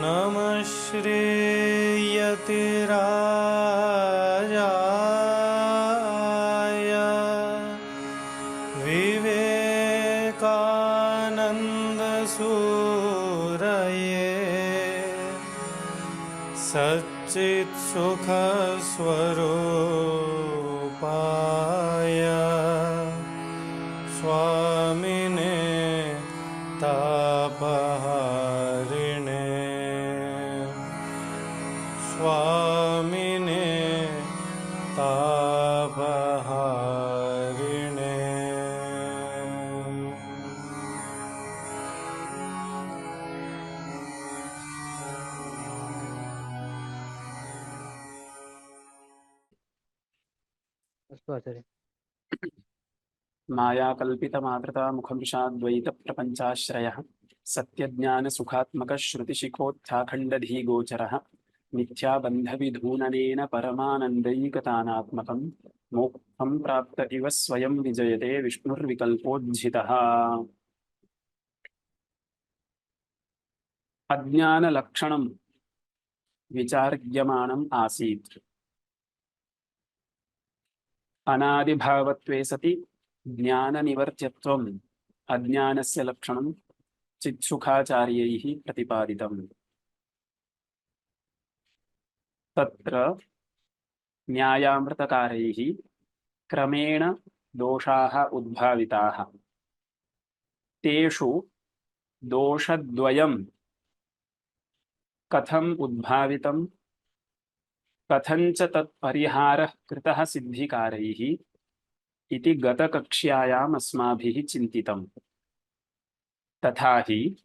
नमः श्रीयतिराजाय विवेकानन्दसूरये सच्चित्सुखस्वरूपाय स्वामिने तापहारिणे स्वामिने तापहारिणे। अस्तु आचार्य। मायाकल्पितमातृता मुखविषाद्वैतप्रपञ्चाश्रयः सत्यज्ञानसुखात्मकश्रुतिशिखोत्थाखण्डधीगोचरः मिथ्याबन्धविधूननेन परमानन्दैकतानात्मकं मोक्षं प्राप्त इव स्वयं विजयते विष्णुर्विकल्पोज्झितः। अज्ञानलक्षणं विचार्यमाणम् आसीत्। अनादिभावत्वे सति ज्ञाननिवर्त्यत्वम् अज्ञानस्य लक्षणं चित्सुखाचार्यैः प्रतिपादितम्। तत्र न्यायामृतकारैः क्रमेण दोषाः उद्भाविताः। तेषु दोषद्वयं कथम् उद्भावितं, कथञ्च तत्परिहारः कृतः सिद्धिकारैः इति गतकक्ष्यायाम् अस्माभिः चिन्तितम्। तथा हि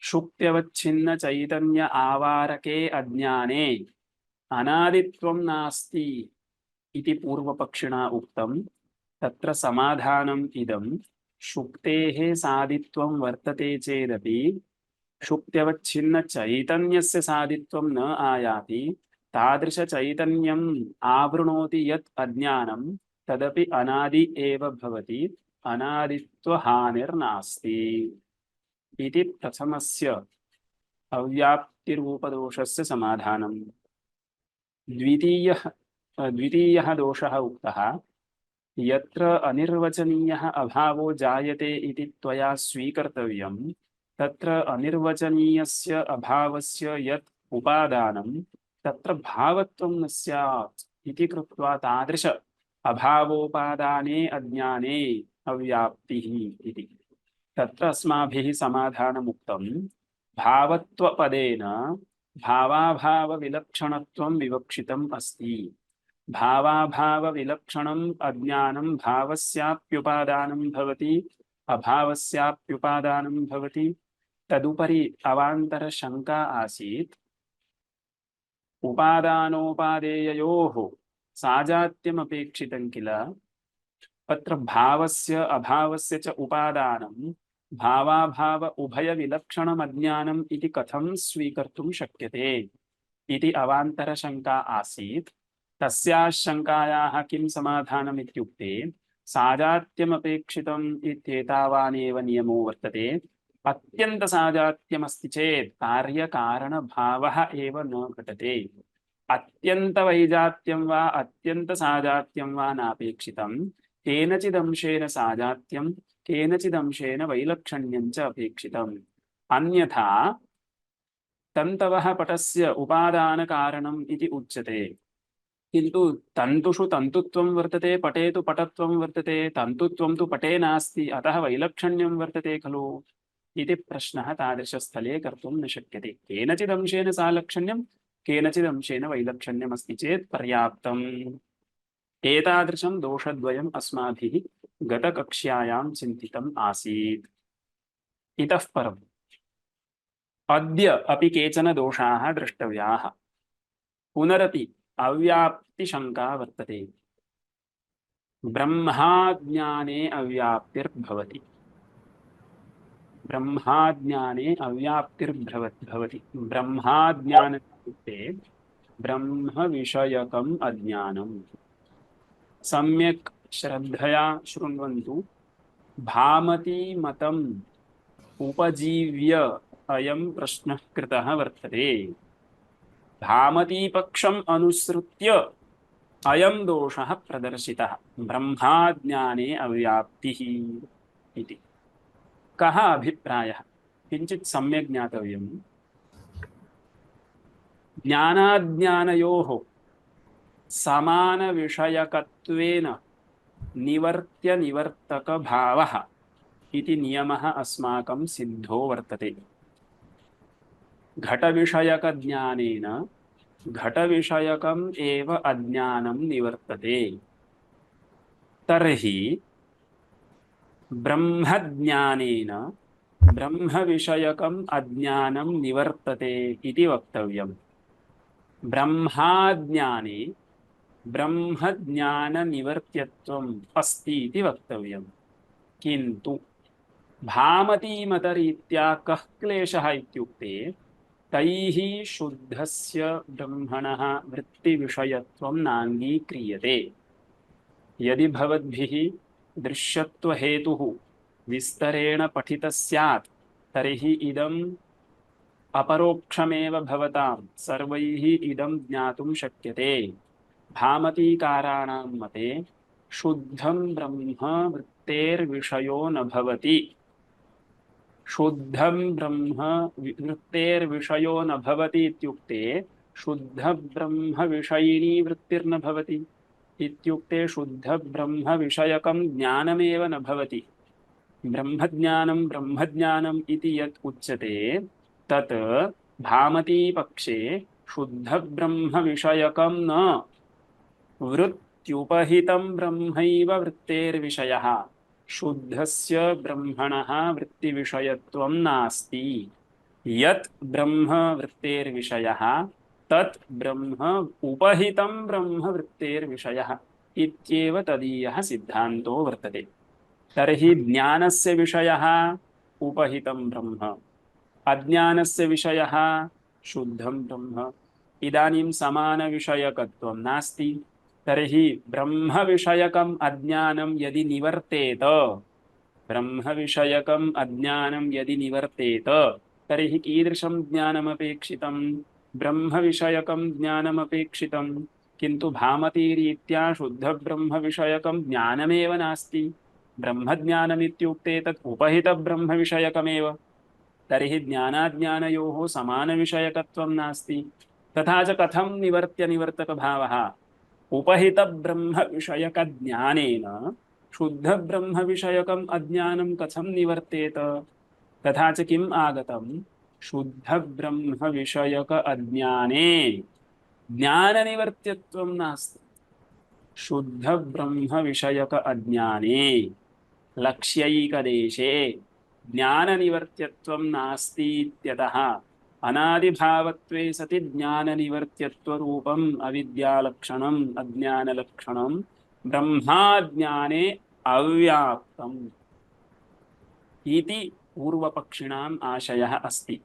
शुक्त्यवच्छिन्न चैतन्य आवारके अज्ञाने अनादित्वं नास्ति इति पूर्वपक्षिणा उक्तं। तत्र समाधानम् इदं, शुक्तेः सादित्वं वर्तते चेदपि शुक्त्यवच्छिन्न चैतन्यस्य सादित्वं न आयाति। तादृश चैतन्यम् आवृणोति यत् अज्ञानं तदपि अनादि एव भवति, अनादित्वहानिर्नास्ति इति प्रथमस्य अव्याप्तिरूपदोषस्य समाधानम्। द्वितीयः दोषः उक्तः, यत्र अनिर्वचनीयः अभावो जायते इति त्वया स्वीकर्तव्यं, तत्र अनिर्वचनीयस्य अभावस्य यत् उपादानं तत्र भावत्वं न स्यात् इति कृत्वा तादृश अभावोपादाने अज्ञाने अव्याप्तिः इति। तत्र अस्माभिः समाधानमुक्तं, भावत्वपदेन भावाभावविलक्षणत्वं विवक्षितम् अस्ति। भावाभावविलक्षणम् अज्ञानं भावस्याप्युपादानं भवति, अभावस्याप्युपादानं भवति। तदुपरि अवान्तरशङ्का आसीत्, उपादानोपादेययोः साजात्यमपेक्षितं किल। अत्र भावस्य अभावस्य च उपादानं भावाभाव उभयविलक्षणमज्ञानम् इति कथं स्वीकर्तुं शक्यते इति अवान्तरशङ्का आसीत्। तस्याः शङ्कायाः किं समाधानम् इत्युक्ते, साजात्यमपेक्षितम् इत्येतावानेव नियमो वर्तते। अत्यन्तसाजात्यमस्ति चेत् कार्यकारणभावः एव न घटते। अत्यन्तवैजात्यं वा अत्यन्तसाजात्यं वा नापेक्षितं, केनचिदंशेन साजात्यं केनचिदंशेन वैलक्षण्यं च अपेक्षितम्। अन्यथा तन्तवः पटस्य उपादानकारणम् इति उच्यते, किन्तु तन्तुषु तन्तुत्वं वर्तते, पटे तु पटत्वं वर्तते, तन्तुत्वं तु पटे नास्ति, अतः वैलक्षण्यं वर्तते खलु इति प्रश्नः तादृशस्थले कर्तुं न शक्यते। केनचिदंशेन सालक्षण्यं केनचिदंशेन वैलक्षण्यम् अस्ति चेत् पर्याप्तम्। एतादृशं दोषद्वयम् अस्माभिः गतकक्ष्यायां चिन्तितम् आसीत्। इतः परम् अद्य अपि केचन दोषाः द्रष्टव्याः। पुनरपि अव्याप्तिशङ्का वर्तते। ब्रह्माज्ञाने अव्याप्तिर्भवति। ब्रह्माज्ञाने अव्याप्तिर्भवति। ब्रह्माज्ञान इत्युक्ते ब्रह्म विषयकम् अज्ञानम्। सम्यक् श्रद्धया शृण्वन्तु। भामती मतम् उपजीव्य अयं प्रश्नः कृतः वर्तते। भामती पक्षम् अनुसृत्य अयं दोषः प्रदर्शितः, ब्रह्माज्ञाने अव्याप्तिः इति। कः अभिप्रायः? किञ्चित् सम्यक् ज्ञातव्यम्। ज्ञानाज्ञानयोः समानविषयकत्वेन निवर्त्य निवर्तकभावः इति नियमः अस्माकं सिद्धो वर्तते। घटविषयकज्ञानेन घटविषयकम् एव अज्ञानं निवर्तते। तर्हि ब्रह्मज्ञानेन ब्रह्मविषयकम् अज्ञानं निवर्तते इति वक्तव्यम्। ब्रह्माज्ञाने ब्रह्मज्ञाननिवर्त्यत्वम् अस्ति इति वक्तव्यम्। किन्तु भामतीमतरीत्या कः क्लेशः इत्युक्ते तैः शुद्धस्य ब्रह्मणः वृत्तिविषयत्वं नाङ्गीक्रियते। यदि भवद्भिः दृश्यत्वहेतुः विस्तरेण पठितः स्यात् तर्हि इदम् अपरोक्षमेव भवतां सर्वैः इदं ज्ञातुं शक्यते। भामतीकाराणां मते शुद्धं ब्रह्म वृत्तेर्विषयो न भवति। शुद्धं ब्रह्म वृत्तेर्विषयो न भवति इत्युक्ते शुद्ध ब्रह्म विषयिणी वृत्तिर्न भवति इत्युक्ते शुद्ध ब्रह्म विषयकं ज्ञानमेव न भवति। ब्रह्मज्ञानं ब्रह्मज्ञानम् इति यत् उच्यते तत् भामती पक्षे शुद्ध ब्रह्म विषयकं न वृत्त्युपहितं ब्रह्मैव वृत्तेर्विषयः। शुद्धस्य ब्रह्मणः वृत्तिविषयत्वं नास्ति। यत् ब्रह्म वृत्तेर्विषयः तत् ब्रह्म उपहितं ब्रह्म वृत्तेर्विषयः इत्येव तदीयः सिद्धान्तो वर्तते। तर्हि ज्ञानस्य विषयः उपहितं ब्रह्म, अज्ञानस्य विषयः शुद्धं ब्रह्म। इदानीं समानविषयकत्वं नास्ति। तर्हि ब्रह्मविषयकम् अज्ञानं यदि निवर्तेत, ब्रह्मविषयकम् अज्ञानं यदि निवर्तेत तर्हि कीदृशं ज्ञानमपेक्षितं? ब्रह्मविषयकं ज्ञानमपेक्षितं। किन्तु भामतीरीत्या शुद्धब्रह्मविषयकं ज्ञानमेव नास्ति। ब्रह्मज्ञानमित्युक्ते तत् उपहितब्रह्मविषयकमेव। तर्हि ज्ञानाज्ञानयोः समानविषयकत्वं नास्ति। तथा च कथं निवर्त्य निवर्तकभावः? उपहितब्रह्मविषयकज्ञानेन शुद्धब्रह्मविषयकम् अज्ञानं कथं निवर्तेत? तथा च किम् आगतं? शुद्धब्रह्मविषयक अज्ञाने ज्ञाननिवर्त्यत्वं नास्ति। शुद्धब्रह्मविषयक अज्ञाने लक्ष्यैकदेशे ज्ञाननिवर्त्यत्वं नास्ति इत्यतः अनादिभावत्वे सति ज्ञाननिवर्त्यत्वरूपम् अविद्यालक्षणम् अज्ञानलक्षणं ब्रह्माज्ञाने अव्याप्तम् इति पूर्वपक्षिणाम् आशयः अस्ति।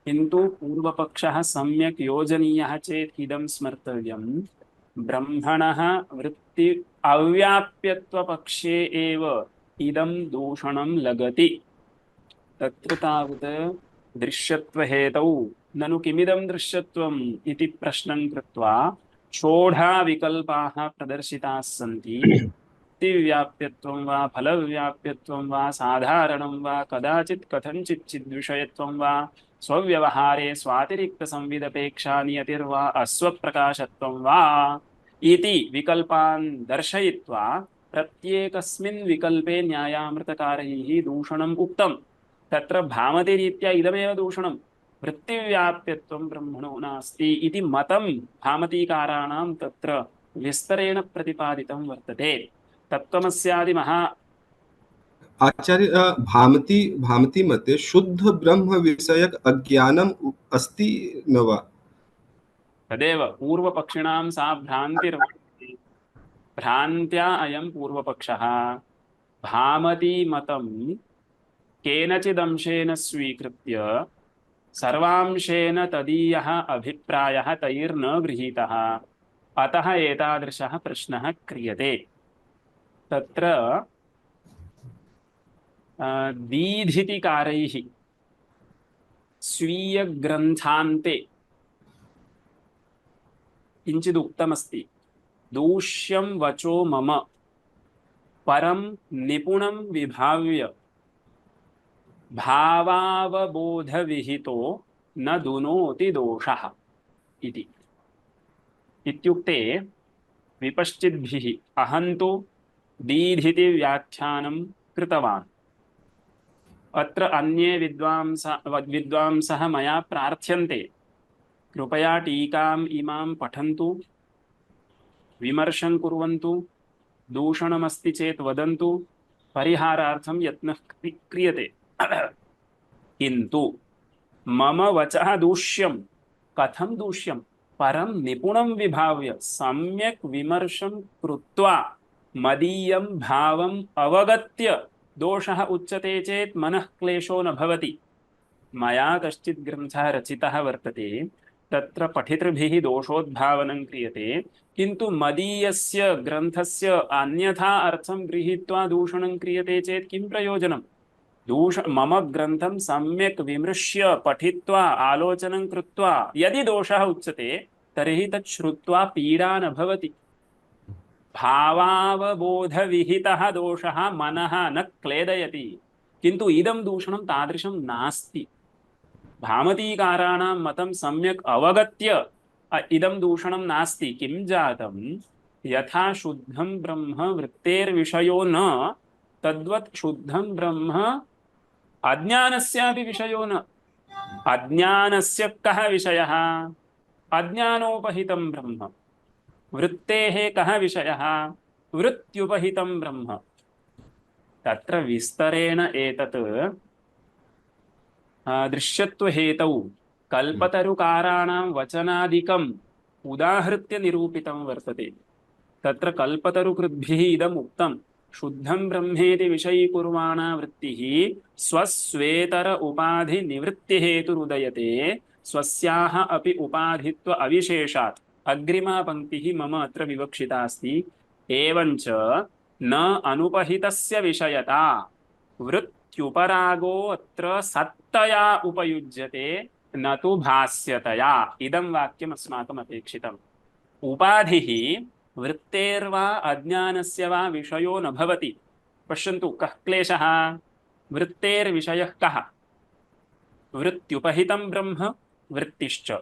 किन्तु पूर्वपक्षः सम्यक् योजनीयः चेत् इदं स्मर्तव्यम्, ब्रह्मणः वृत्ति अव्याप्यत्वपक्षे एव इदं दूषणं लगति। तत्र तावत् दृश्यत्वहेतौ ननु किमिदं दृश्यत्वम् इति प्रश्नं कृत्वा षोडा विकल्पाः प्रदर्शिताः सन्ति। व्याप्यत्वं वा फलव्याप्यत्वं वा साधारणं वा कदाचित् कथंचित् चिद्विषयत्वं वा स्वव्यवहारे स्वातिरिक्तसंविदपेक्षा नियतिर्वा अस्वप्रकाशत्वं वा इति विकल्पान् दर्शयित्वा प्रत्येकस्मिन् विकल्पे न्यायामृतकारैः दूषणम् उक्तम्। तत्र भामतीरीत्या इदमेव दूषणं, वृत्तिव्याप्यत्वं ब्रह्मणो नास्ति इति मतं भामतीकाराणां तत्र विस्तरेण प्रतिपादितं वर्तते। तत्त्वमस्यादि महा आचार्य भामती भामती मते शुद्ध ब्रह्म विषयक अज्ञानम अस्ति न वा? तदेव पूर्वपक्षिणां सा भ्रान्तिर्वर्तते। भ्रान्त्या अयं पूर्वपक्षः भामती मतं केनचिदंशेन स्वीकृत्य सर्वांशेन तदीयः अभिप्रायः तैर्न गृहीतः, अतः एतादृशः प्रश्नः क्रियते। तत्र दीधितिकारैः स्वीयग्रन्थान्ते किञ्चिदुक्तमस्ति। दूष्यं वचो मम परं निपुणं विभाव्य भावावबोधविहितो न दुनोति दोषः इति। इत्युक्ते विपश्चिद्भिः अहं तु दीधिति व्याख्यानं कृतवान्। अत्र अन्ये विद्वांसः मया प्रार्थ्यन्ते, कृपया टीकाम् इमां पठन्तु, विमर्शं कुर्वन्तु, दूषणमस्ति चेत् वदन्तु, परिहारार्थं यत्नः क्रियते। किन्तु मम वचः दूष्यं, कथं दूष्यं? परं निपुणं विभाव्य सम्यक् विमर्शं कृत्वा मदीयं भावम् अवगत्य दोषः उच्यते चेत् मनः क्लेशो न भवति। मया कश्चित् ग्रन्थः रचितः वर्तते, तत्र पठितृभिः दोषोद्भावनं क्रियते, किन्तु मदीयस्य ग्रन्थस्य अन्यथा अर्थं गृहीत्वा दूषणं क्रियते चेत् किं प्रयोजनं? मम ग्रन्थं सम्यक् विमृश्य पठित्वा आलोचनं कृत्वा यदि दोषः उच्यते तर्हि तत् श्रुत्वा पीडा न भवति। भावावबोधविहितः दोषः मनः न क्लेदयति, किन्तु इदं दूषणं तादृशं नास्ति। भामतीकाराणां मतं सम्यक् अवगत्य इदं दूषणं नास्ति। किं जातं? यथा शुद्धं ब्रह्म वृत्तेर्विषयो न, तद्वत् शुद्धं ब्रह्म अज्ञानस्यापि विषयो न। अज्ञानस्य कः विषयः? अज्ञानोपहितं ब्रह्म। वृत्तेः कः विषयः? वृत्त्युपहितं ब्रह्म। तत्र विस्तरेण एतत् दृश्यत्वहेतौ कल्पतरुकाराणां वचनादिकम् उदाहृत्य निरूपितं वर्तते। तत्र कल्पतरुकृद्भिः इदम् उक्तं, शुद्धं ब्रह्मेति विषयीकुर्वाणा वृत्तिः स्वस्वेतर उपाधि निवृत्तिहेतुरुदयते स्वस्याः अपि उपाधित्व अविशेषात्। अग्रिमा पंक्तिः मम अत्र विवक्षिता अस्ति। एवञ्च न अनुपहितस्य विषयता वृत्त्युपरागो अत्र सत्तया उपयुज्यते न तु भास्यतया। इदं वाक्यम् अस्माकम् अपेक्षितम्। उपाधिः वृत्तेर्वा अज्ञानस्य वा विषयो न भवति। पश्यन्तु कः क्लेशः? वृत्तेर्विषयः कः? वृत्त्युपहितं ब्रह्म, वृत्तिश्च।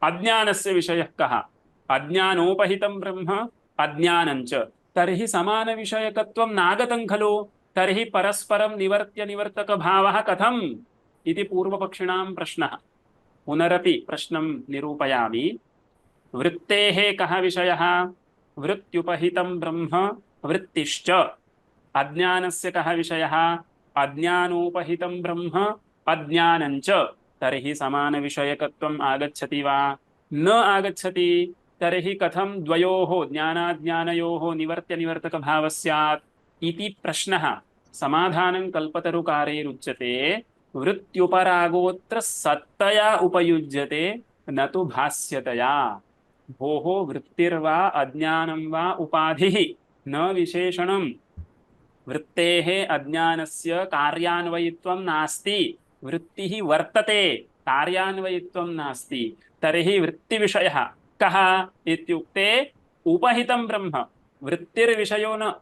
अज्ञानस्य विषयः कः? अज्ञानोपहितं ब्रह्म, अज्ञानञ्च। तर्हि समानविषयकत्वं नागतं खलु? तर्हि परस्परं निवर्त्य निवर्तकभावः कथम् इति पूर्वपक्षिणां प्रश्नः। पुनरपि प्रश्नं निरूपयामि। वृत्तेः कः विषयः? वृत्त्युपहितं ब्रह्म, वृत्तिश्च। अज्ञानस्य कः विषयः? अज्ञानोपहितं ब्रह्म, अज्ञानञ्च। तर्हि समानविषयकत्वम् आगच्छति वा? न आगच्छति। तर्हि कथं द्वयोः ज्ञानाज्ञानयोः निवर्त्य निवर्तकभावः स्यात् इति प्रश्नः। समाधानं कल्पतरुकारैरुच्यते, वृत्त्युपरागोऽत्र सत्तया उपयुज्यते न तु भास्यतया। भोः, वृत्तिर्वा अज्ञानं वा उपाधिः न विशेषणं। वृत्तेः अज्ञानस्य कार्यान्वयित्वं नास्ति। वृत्तिः वर्तते, कार्यान्वयित्वं नास्ति। तर्हि वृत्तिविषयः कः इत्युक्ते उपहितं ब्रह्म, वृत्तिर्विषयो न।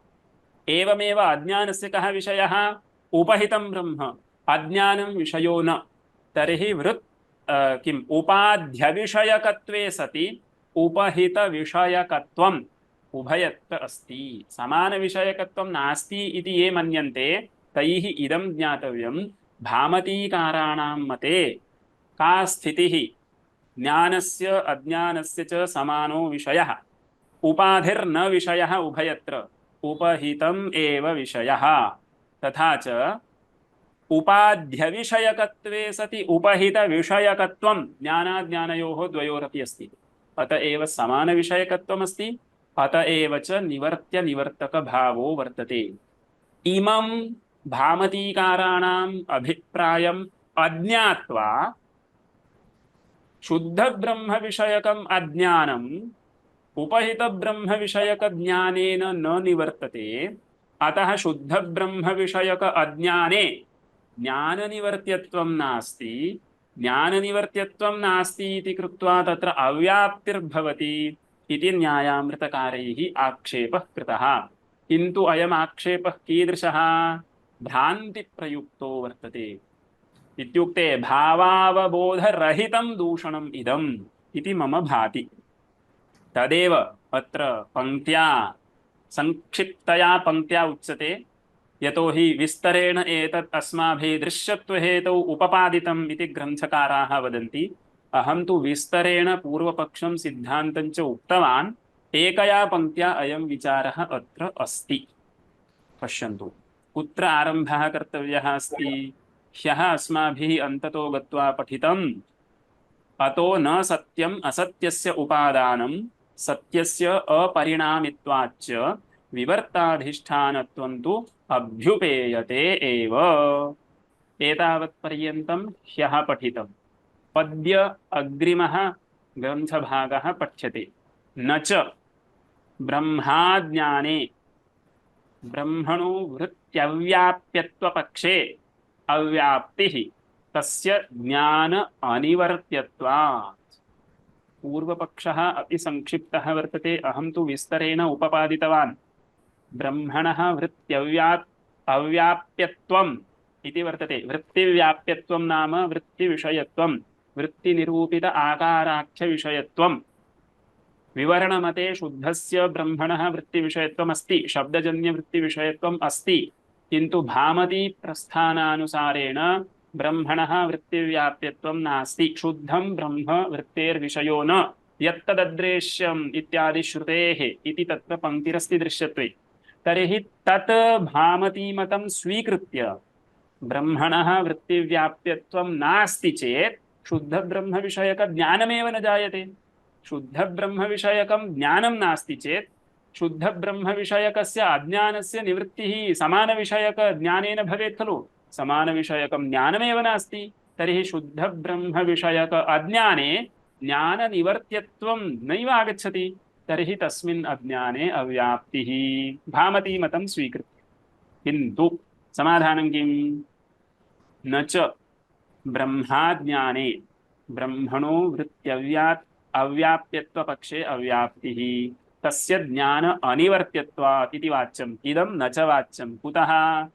एवमेव अज्ञानस्य कः विषयः? उपहितं ब्रह्म, अज्ञानं विषयो न। तर्हि किम् उपाध्यविषयकत्वे सति उपहितविषयकत्वम् उभयत्र अस्ति। समानविषयकत्वं नास्ति इति ये मन्यन्ते तैः इदं ज्ञातव्यं, भामतीकाराणां मते का स्थितिः? ज्ञानस्य अज्ञानस्य च समानो विषयः, उपाधिर्न विषयः उभयत्र, उपहितम् एव विषयः। तथा च उपाध्यविषयकत्वे सति उपहितविषयकत्वं ज्ञानाज्ञानयोः द्वयोरपि अस्ति। अत एव समानविषयकत्वम् अस्ति, अत एव च निवर्त्य निवर्तकभावो वर्तते। इमं भामतीकाराणाम् अभिप्रायम् अज्ञात्वा शुद्ध ब्रह्म विषयकम अज्ञानम उपहित ब्रह्म विषयक ज्ञानेन न निवर्तते, अतः शुद्ध ब्रह्म विषयक अज्ञाने ज्ञान निवर्त्यत्वं नास्ति। ज्ञान निवर्त्यत्वं नास्ति इति कृत्वा तत्र अव्याप्तिर्भवति इति न्यायामृतकारैः आक्षेपः कृतः। किन्तु अयम् आक्षेपः कीदृशः? भ्रान्तिप्रयुक्तो वर्तते। इत्युक्ते भावावबोधरहितं दूषणम् इदम् इति मम भाति। तदेव अत्र पंक्त्या संक्षिप्तया पंक्त्या उच्यते। यतो हि विस्तरेण एतत् अस्माभिः दृश्यत्वहेतौ उपपादितम् इति ग्रन्थकाराः वदन्ति। अहं तु विस्तरेण पूर्वपक्षं सिद्धान्तं च उक्तवान्। एकया पंक्त्या अयं विचारः अत्र अस्ति। पश्यन्तु कुत्र आरम्भः कर्तव्यः अस्ति। ह्यः अस्माभिः अन्ततो गत्वा पठितम्। अतो न सत्यम् असत्यस्य उपादानं सत्यस्य अपरिणामित्वाच्च विवर्ताधिष्ठानत्वं तु अभ्युपेयते एव। एतावत्पर्यन्तं ह्यः पठितं। पद्य अग्रिमः ग्रन्थभागः पठ्यते। न च ब्रह्माज्ञाने ब्रह्मणो वृत्त्यव्याप्यत्वपक्षे अव्याप्तिः तस्य ज्ञान अनिवर्त्यत्वात्। पूर्वपक्षः अति संक्षिप्तः वर्तते। अहं तु विस्तरेण उपपादितवान्। ब्रह्मणः अव्याप्यत्वम् इति वर्तते। वृत्तिव्याप्यत्वं नाम वृत्तिविषयत्वं, वृत्तिनिरूपित आकाराख्यविषयत्वं। विवरणमते शुद्धस्य ब्रह्मणः वृत्तिविषयत्वम् अस्ति, शब्दजन्यवृत्तिविषयत्वम् अस्ति। किन्तु भामती प्रस्थानानुसारेण ब्रह्मणः वृत्तिव्याप्यत्वं नास्ति। शुद्धं ब्रह्म वृत्तेर्विषयो न यत्तददृश्यम् इत्यादि श्रुतेः इति तत्र पंक्तिरस्ति दृश्यत्वे। तर्हि तत् भामतीमतं स्वीकृत्य ब्रह्मणः वृत्तिव्याप्यत्वं नास्ति चेत् शुद्ध ब्रह्म विषयक ज्ञानमेव न जायते। शुद्ध ब्रह्म विषयकं ज्ञानं नास्ति चेत् शुद्ध ब्रह्म विषयकस्य अज्ञानस्य निवृत्तिः समान विषयक ज्ञानेन भवेत् खलु। समान विषयकं ज्ञानमेव नास्ति। तर्हि शुद्ध ब्रह्म विषयक अज्ञाने ज्ञान निवर्त्यत्वं नैव आगच्छति। तर्हि तस्मिन् अज्ञाने अव्याप्तिः भामती मतं स्वीकृत्य। किन्तु समाधानं किम्? न च ब्रह्माज्ञाने ब्रह्मणो अव्याप्यत्वपक्षे अव्याप्तिः तस्य ज्ञान अनिवर्त्यत्वात् इति वाच्यम्। इदं न च वाच्यं। कुतः?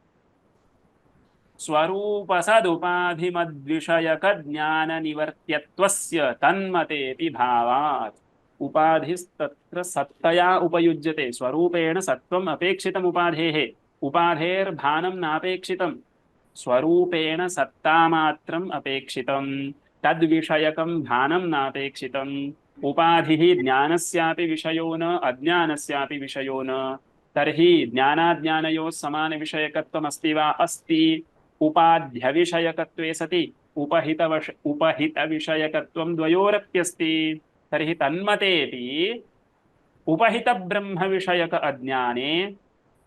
स्वरूपसदुपाधिमद्विषयक ज्ञान निवर्त्यत्वस्य तन्मतेऽपि भावात्। उपाधिस्तत्र सत्तया उपयुज्यते। स्वरूपेण सत्त्वम् अपेक्षितम् उपाधेः। उपाधेर्भानं नापेक्षितम्। स्वरूपेण सत्तामात्रम् अपेक्षितम्। तद्विषयकं भानं नापेक्षितम्। उपाधिः ज्ञानस्यापि विषयो न अज्ञानस्यापि विषयो न। तर्हि ज्ञानाज्ञानयोः समान विषयकत्वम् अस्ति वा? अस्ति। उपाध्यविषयकत्वे सति उपहितविषयकत्वं द्वयोरप्यस्ति। तर्हि तन्मतेऽपि उपहितब्रह्मविषयक अज्ञाने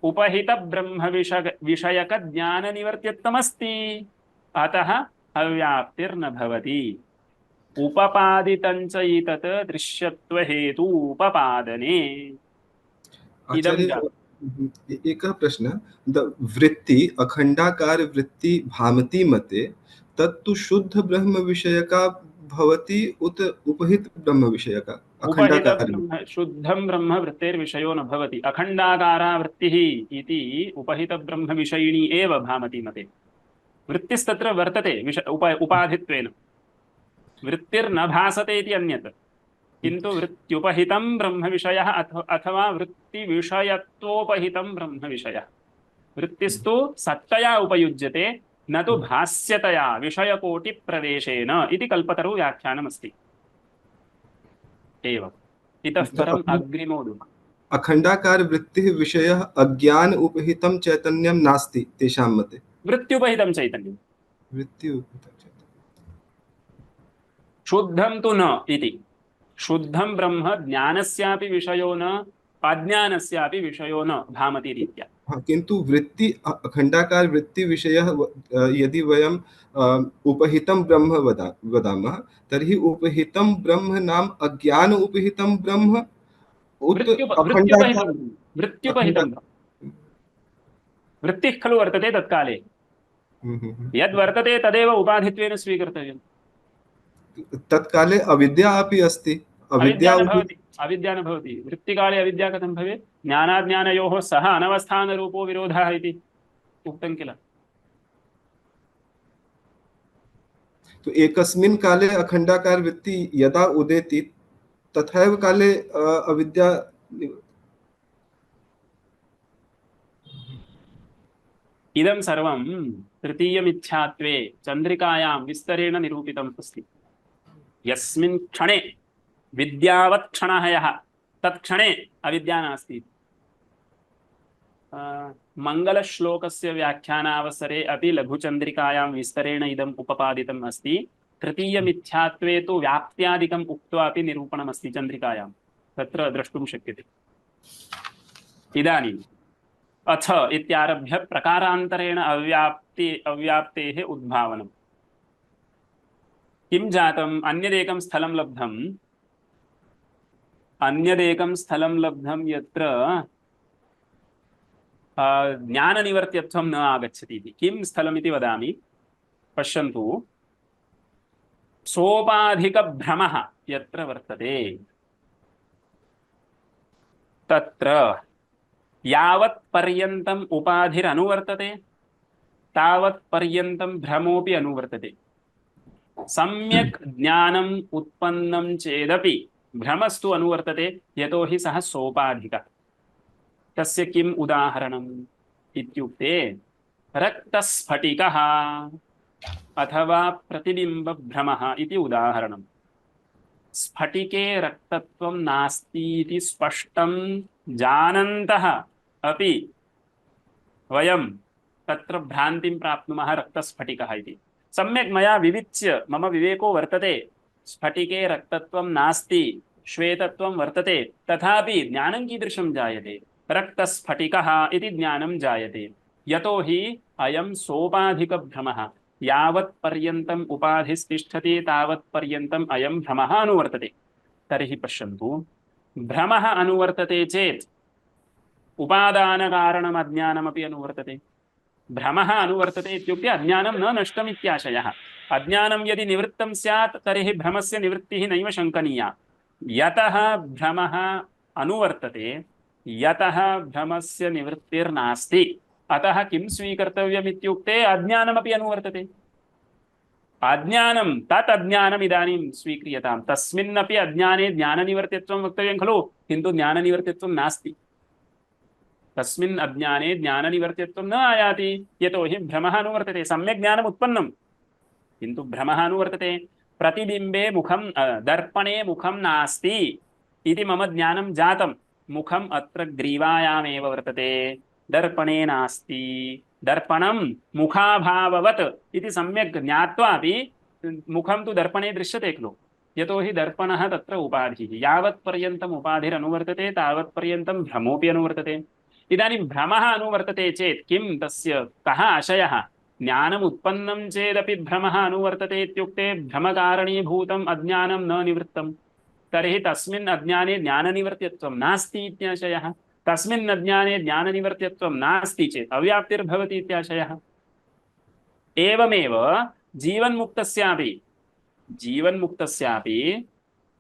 उपहितब्रह्मविषयकज्ञाननिवर्त्यत्वमस्ति। अतः अव्याप्तिर्न भवति। उपपादितञ्च एतत् दृश्यत्वहेतु उपपादने। आचार्य एकः प्रश्नः। वृत्ति अखंडाकार वृत्ति भामती मते तत्तु शुद्ध ब्रह्म विषयका भवति उत उपहित ब्रह्म विषयका? शुद्धं ब्रह्म वृत्तेर्विषयो न भवति। अखंडाकारा वृत्तिः इति उपहित ब्रह्म विषयिणी एव भामती मते। वृत्तिस्तत्र वर्तते उपाधित्वेन। वृत्तिर्न भासते इति अन्यत्। किन्तु वृत्त्युपहितं ब्रह्मविषयः अथवा वृत्तिविषयत्वोपहितं ब्रह्मविषयः। वृत्तिस्तु सत्तया उपयुज्यते न तु भास्यतया विषयकोटिप्रवेशेन इति कल्पतरु व्याख्यानमस्ति। एवम्। इतः परम् अग्रिमोऽदु। अखंडाकार वृत्तिः विषयः अज्ञान उपहितं चैतन्यं नास्ति तेषां मते। वृत्त्युपहितं चैतन्यं। वृत्त्युपहितं चैतन्यं। शुद्धं तु न इति। शुद्धं ब्रह्म ज्ञानस्यापि विषयो न अज्ञानस्यापि विषयो न भामती रीत्या। हाँ, किन्तु वृत्ति अखण्डाकार वृत्ति विषयः यदि वयं उपहितं ब्रह्म वदामः, तर्हि उपहितं ब्रह्म नाम अज्ञान उपहितं ब्रह्म उत अखण्डाकार वृत्त्युपहितं अखण्ड वृत्त्युपहितं वृत्तिः खलु वर्तते तत्काले, यद् वर्तते तदेव उपाधित्वेन स्वीकर्तव्यम्। तत्काले अविद्या अपि अस्ति। अविद्या अविद्या न भवति, अविद्या न भवति। वृत्तिकाले अविद्या कथं भवेत्? ज्ञानाज्ञानयोः सह अनवस्थानरूपो विरोधः इति उक्तं किल। तो एकस्मिन् काले अखण्डाकार वृत्ति यदा उदेति तथैव काले अविद्या इदं सर्वं तृतीयमिथ्यात्वे चन्द्रिकायां विस्तरेण निरूपितम् अस्ति। यस्मिन् क्षणे विद्यावत् क्षणः यः तत्क्षणे अविद्या नास्ति। मङ्गलश्लोकस्य व्याख्यानावसरे अपि लघुचन्द्रिकायां विस्तरेण इदम् उपपादितम् अस्ति। तृतीयमिथ्यात्वे तु व्याप्त्यादिकम् उक्त्वा अपि निरूपणमस्ति चन्द्रिकायां, तत्र द्रष्टुं शक्यते। इदानीम् अथ इत्यारभ्य प्रकारान्तरेण अव्याप्तेः उद्भावनम्। किं जातम्? अन्यदेकं स्थलं लब्धं यत्र ज्ञाननिवर्त्यत्वं न आगच्छति इति। किं स्थलमिति वदामि, पश्यन्तु। सोपाधिकभ्रमः यत्र वर्तते तत्र यावत् पर्यन्तम् उपाधिरनुवर्तते तावत् पर्यन्तं भ्रमोऽपि अनुवर्तते। सम्यक् ज्ञानम् उत्पन्नं चेदपि भ्रमस्तु अनुवर्तते, यतो हि सः सोपाधिकः। तस्य किम् उदाहरणम् इत्युक्ते रक्तस्फटिकः अथवा प्रतिबिम्बभ्रमः इति उदाहरणम्। स्फटिके रक्तत्वं नास्ति इति स्पष्टं जानन्तः अपि वयं तत्र भ्रान्तिं प्राप्नुमः रक्तस्फटिकः इति। सम्यक् मया विविच्य मम विवेको वर्तते, स्फटिके रक्तत्वं नास्ति, श्वेतत्वं वर्तते, तथापि ज्ञानं कीदृशं जायते? रक्तस्फटिकः इति ज्ञानं जायते, यतो हि अयं सोपाधिकभ्रमः। यावत् पर्यन्तम् उपाधिस्तिष्ठति तावत् पर्यन्तम् अयं भ्रमः अनुवर्तते। तर्हि पश्यन्तु, भ्रमः अनुवर्तते चेत् उपादानकारणम् अज्ञानमपि अनुवर्तते। भ्रमः अनुवर्तते इत्युक्ते अज्ञानं न नष्टम् इत्याशयः। अज्ञानं यदि निवृत्तं स्यात् तर्हि भ्रमस्य निवृत्तिः नैव शङ्कनीया। यतः भ्रमः अनुवर्तते, यतः भ्रमस्य निवृत्तिर्नास्ति, अतः किं स्वीकर्तव्यम् इत्युक्ते अज्ञानमपि अनुवर्तते। अज्ञानं तत् अज्ञानम् इदानीं स्वीक्रियताम्। तस्मिन्नपि अज्ञाने ज्ञाननिवर्तित्वं वक्तव्यं खलु, किन्तु ज्ञाननिवर्तित्वं नास्ति। तस्मिन् अज्ञाने ज्ञाननिवर्तित्वं न आयाति, यतो हि भ्रमः अनुवर्तते। सम्यक् ज्ञानम् उत्पन्नं, किन्तु भ्रमः अनुवर्तते। प्रतिबिम्बे मुखं दर्पणे मुखं नास्ति इति मम ज्ञानं जातं। मुखम् अत्र ग्रीवायामेव वर्तते, दर्पणे नास्ति। दर्पणं मुखाभाववत् इति सम्यक् ज्ञात्वापि मुखं तु दर्पणे दृश्यते खलु, यतो हि दर्पणः तत्र उपाधिः। यावत् पर्यन्तम् उपाधिरनुवर्तते तावत् पर्यन्तं भ्रमोऽपि अनुवर्तते। इदानीं भ्रमः अनुवर्तते चेत् किं तस्य कः आशयः? ज्ञानम् उत्पन्नं चेदपि भ्रमः अनुवर्तते इत्युक्ते भ्रमकारणीभूतम् अज्ञानं न निवृत्तं। तर्हि तस्मिन् अज्ञाने ज्ञाननिवर्त्यत्वं नास्ति इत्याशयः। तस्मिन् अज्ञाने ज्ञाननिवर्त्यत्वं नास्ति चेत् अव्याप्तिर्भवति इत्याशयः। एवमेव जीवन्मुक्तस्यापि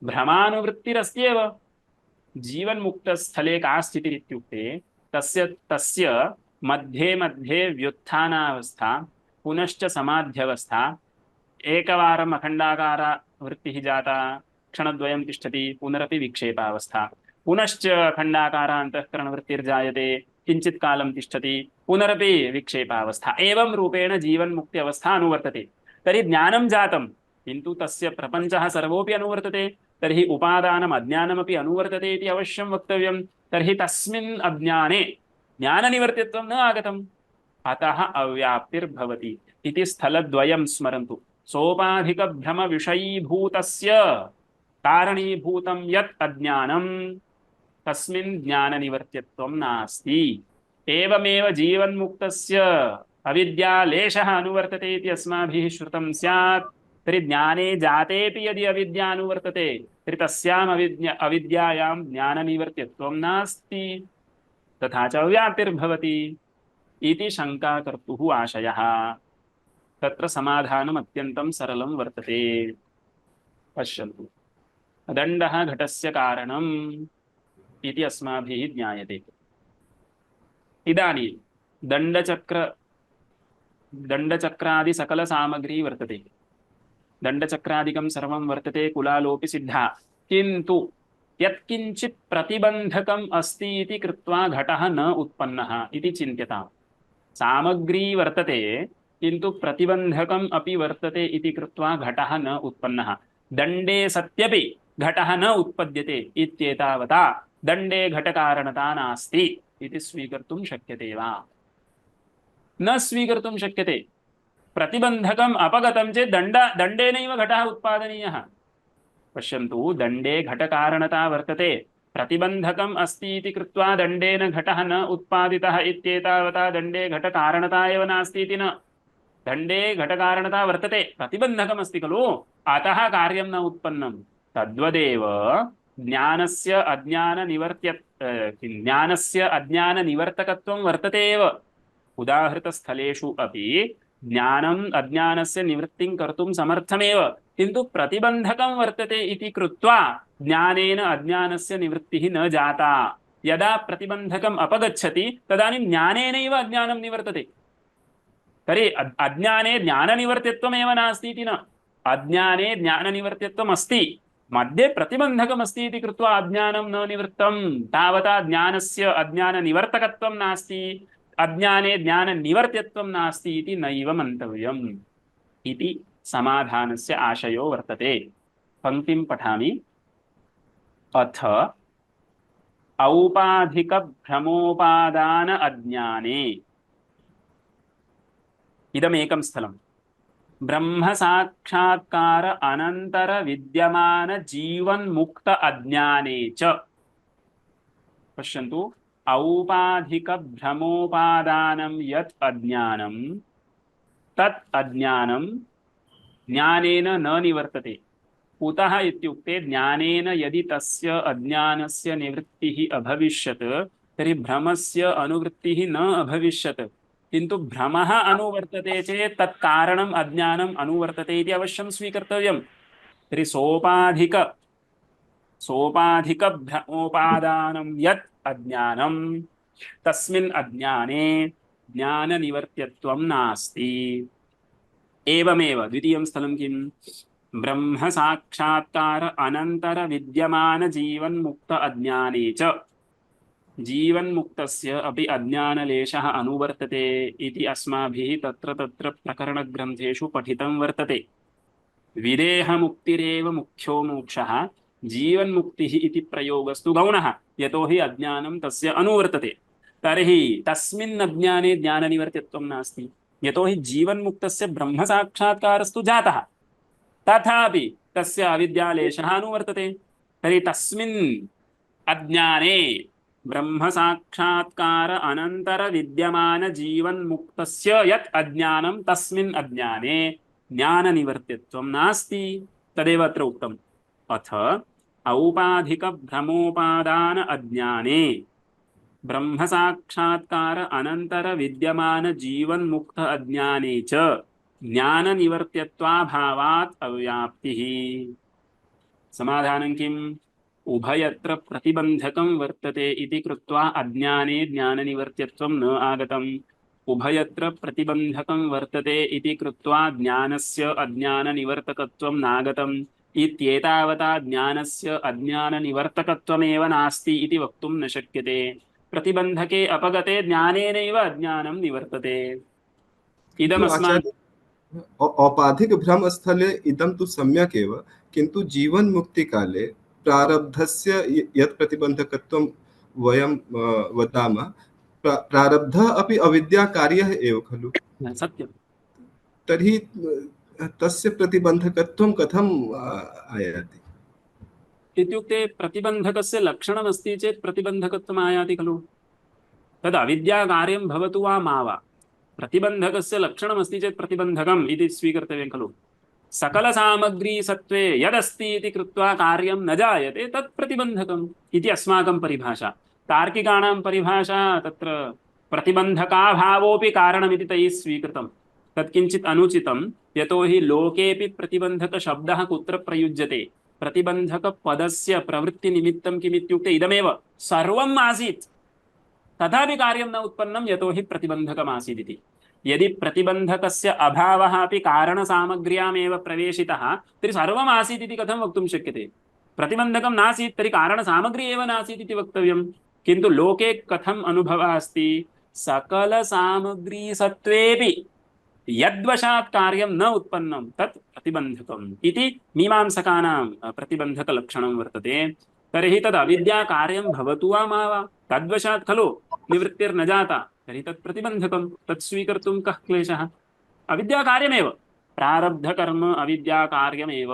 भ्रमानुवृत्तिरस्त्येव। जीवन्मुक्तस्थले का स्थितिरित्युक्ते तस्य मध्ये मध्ये व्युत्थानावस्था पुनश्च समाध्यवस्था। एकवारम् अखण्डाकार वृत्तिः जाता, क्षणद्वयं तिष्ठति, पुनरपि विक्षेपावस्था। पुनश्च अखण्डाकार अन्तःकरणवृत्तिर्जायते, किञ्चित् कालं तिष्ठति, पुनरपि विक्षेपावस्था। एवं रूपेण जीवन्मुक्त्यवस्था अनुवर्तते। तर्हि ज्ञानं जातं, किन्तु तस्य प्रपञ्चः सर्वोऽपि अनुवर्तते। तर्हि उपादानम् अज्ञानमपि अनुवर्तते इति अवश्यं वक्तव्यं। तर्हि तस्मिन् अज्ञाने ज्ञाननिवर्तित्वं न आगतम्, अतः अव्याप्तिर्भवति इति स्थलद्वयं स्मरन्तु। सोपाधिकभ्रमविषयीभूतस्य कारणीभूतं यत् अज्ञानं तस्मिन् ज्ञाननिवर्त्यत्वं नास्ति। एवमेव जीवन्मुक्तस्य अविद्यालेशः अनुवर्तते इति अस्माभिः श्रुतं स्यात्। तर्हि ज्ञाने जातेऽपि यदि अविद्या अनुवर्तते तर्हि तस्याम् अविद्यायां ज्ञाननिवर्त्यत्वं नास्ति, तथा च व्याप्तिर्भवति इति शङ्का कर्तुः आशयः। तत्र समाधानम् अत्यन्तं सरलं वर्तते। पश्यन्तु, दण्डः घटस्य कारणम् इति अस्माभिः ज्ञायते। इदानीं दण्डचक्रादि सकलसामग्री वर्तते, दण्डचक्रादिकं सर्वं वर्तते, कुलालोपि सिद्धा, किन्तु यत्किञ्चित् प्रतिबन्धकम् अस्ति इति कृत्वा घटः न उत्पन्नः इति चिन्त्यताम्। सामग्री वर्तते किन्तु प्रतिबन्धकम् अपि वर्तते इति कृत्वा घटः न उत्पन्नः। दण्डे सत्यपि घटः न उत्पद्यते इत्येतावता दण्डे घटकारणता नास्ति इति स्वीकर्तुं शक्यते वा? न स्वीकर्तुं शक्यते। प्रतिबन्धकम् अपगतं चेत् दण्डेनैव घटः उत्पादनीयः। पश्यन्तु, दण्डे घटकारणता वर्तते, प्रतिबन्धकम् अस्ति इति कृत्वा दण्डेन घटः न उत्पादितः इत्येतावता दण्डे घटकारणता एव नास्ति इति न। दण्डे घटकारणता वर्तते, प्रतिबन्धकम् अस्ति खलु, अतः कार्यं न उत्पन्नं। तद्वदेव ज्ञानस्य अज्ञाननिवर्तकत्वं वर्तते एव। उदाहृतस्थलेषु अपि ज्ञानम् अज्ञानस्य निवृत्तिं कर्तुं समर्थमेव, किन्तु प्रतिबन्धकं वर्तते इति कृत्वा ज्ञानेन अज्ञानस्य निवृत्तिः न जाता। यदा प्रतिबन्धकम् अपगच्छति तदानीं ज्ञानेनैव अज्ञानं निवर्तते। तर्हि अज्ञाने ज्ञाननिवर्तित्वमेव नास्ति इति न, अज्ञाने ज्ञाननिवर्तित्वम् अस्ति, मध्ये प्रतिबन्धकम् अस्ति इति कृत्वा अज्ञानं न निवृत्तं, तावता ज्ञानस्य अज्ञाननिवर्तकत्वं नास्ति, अज्ञाने ज्ञाननिवर्त्यत्वं नास्ति इति नैव मन्तव्यम् इति समाधानस्य आशयो वर्तते। पङ्क्तिं पठामि। अथ औपाधिकभ्रमोपादान अज्ञाने, इदमेकं स्थलं, ब्रह्म साक्षात्कार अनंतर विद्यमान जीवन मुक्त अज्ञाने च। पश्यन्तु, औपाधिक भ्रमोपादानं यत् अज्ञानं तत् अज्ञानं ज्ञानेन न निवर्तते। कुतः इत्युक्ते ज्ञानेन यदि तस्य अज्ञानस्य निवृत्तिः अभविष्यत् तर्हि भ्रमस्य अनुवृत्तिः न अभविष्यत्, किन्तु भ्रमः अनुवर्तते चेत् तत् कारणम् अज्ञानम् अनुवर्तते इति अवश्यं स्वीकर्तव्यं। तर्हि सोपाधिक भ्रमोपादानं यत् अज्ञानं तस्मिन् अज्ञाने ज्ञाननिवर्त्यत्वं नास्ति। एवमेव द्वितीयं स्थलं किं? ब्रह्म साक्षात्कार अनंतर विद्यमान जीवन मुक्त अज्ञाने च। जीवन्मुक्तस्य अपि अज्ञानलेशः अनुवर्तते इति अस्माभिः तत्र तत्र प्रकरणग्रन्थेषु पठितं वर्तते। विदेहमुक्तिरेव मुख्यो मोक्षः, जीवन्मुक्तिः इति प्रयोगस्तु गौणः, यतो हि अज्ञानं तस्य अनुवर्तते। तर्हि तस्मिन् अज्ञाने ज्ञाननिवर्त्यत्वं नास्ति, यतो हि जीवन्मुक्तस्य ब्रह्मसाक्षात्कारस्तु जातः, तथापि तस्य अविद्यालेशः अनुवर्तते। तर्हि तस्मिन् अज्ञाने ब्रह्म साक्षात्कार अनंतर विद्यमान जीवन मुक्तस्य यत् अज्ञानं तस्मिन् अज्ञाने ज्ञान निवर्त्यत्वं नास्ति। तदेव अत्र उक्तम्। अथ औपाधिक भ्रमोपादान अज्ञाने ब्रह्म साक्षात्कार अनंतर विद्यमान जीवन मुक्त अज्ञाने च ज्ञान निवर्त्यत्वाभावात् अव्याप्तिः। समाधानं किम्? उभयत्र प्रतिबन्धकं वर्तते इति कृत्वा अज्ञाने ज्ञाननिवर्त्यत्वं न आगतम्। उभयत्र प्रतिबन्धकं वर्तते इति कृत्वा ज्ञानस्य अज्ञाननिवर्तकत्वं नागतम् इत्येतावता ज्ञानस्य अज्ञाननिवर्तकत्वमेव नास्ति इति वक्तुं न शक्यते। प्रतिबन्धके अपगते ज्ञानेनैव अज्ञानं निवर्तते। औपाधिक भ्रम स्थले इदं तु सम्यक् एव, किन्तु जीवन मुक्ति काले प्रारब्धस्य यत् प्रतिबन्धकत्वं वयं वदामः, प्रारब्धः अपि अविद्याकार्यः एव खलु। सत्यं। तर्हि तस्य प्रतिबन्धकत्वं कथम् आयाति? इत्युक्ते प्रतिबन्धकस्य लक्षणमस्ति चेत् प्रतिबन्धकत्वम् आयाति खलु। तद् अविद्याकार्यं भवतु वा मा वा प्रतिबन्धकस्य लक्षणमस्ति चेत् प्रतिबन्धकम् इति स्वीकर्तव्यं खलु। सकलसामग्री सत्त्वे यदस्ति इति कृत्वा कार्यं न जायते तत् प्रतिबन्धकम् इति अस्माकं परिभाषा। तार्किकाणां परिभाषा तत्र प्रतिबन्धकाभावोऽपि कारणमिति तैः स्वीकृतं। तत् किञ्चित् अनुचितं, यतोहि लोकेऽपि प्रतिबन्धकशब्दः कुत्र प्रयुज्यते, प्रतिबन्धकपदस्य प्रवृत्तिनिमित्तं किमित्युक्ते इदमेव सर्वम् आसीत् तथापि कार्यं न उत्पन्नं यतोहि प्रतिबन्धकमासीत् इति। यदि प्रतिबन्धकस्य अभावः अपि कारणसामग्र्यामेव प्रवेशितः तर्हि सर्वम् आसीत् इति कथं वक्तुं शक्यते। प्रतिबन्धकं नासीत् तर्हि कारणसामग्री एव नासीत् इति वक्तव्यं। किन्तु लोके कथम् अनुभवः अस्ति, सकलसामग्रीसत्त्वेऽपि यद्वशात् कार्यं न उत्पन्नं तत् प्रतिबन्धकम् इति मीमांसकानां प्रतिबन्धकलक्षणं वर्तते। तर्हि तद् अविद्याकार्यं भवतु वा मा वा तद्वशात् खलु निवृत्तिर्न जाता, तर्हि तत् प्रतिबन्धकं, तत् स्वीकर्तुं कः क्लेशः। अविद्याकार्यमेव, प्रारब्धकर्म अविद्याकार्यमेव,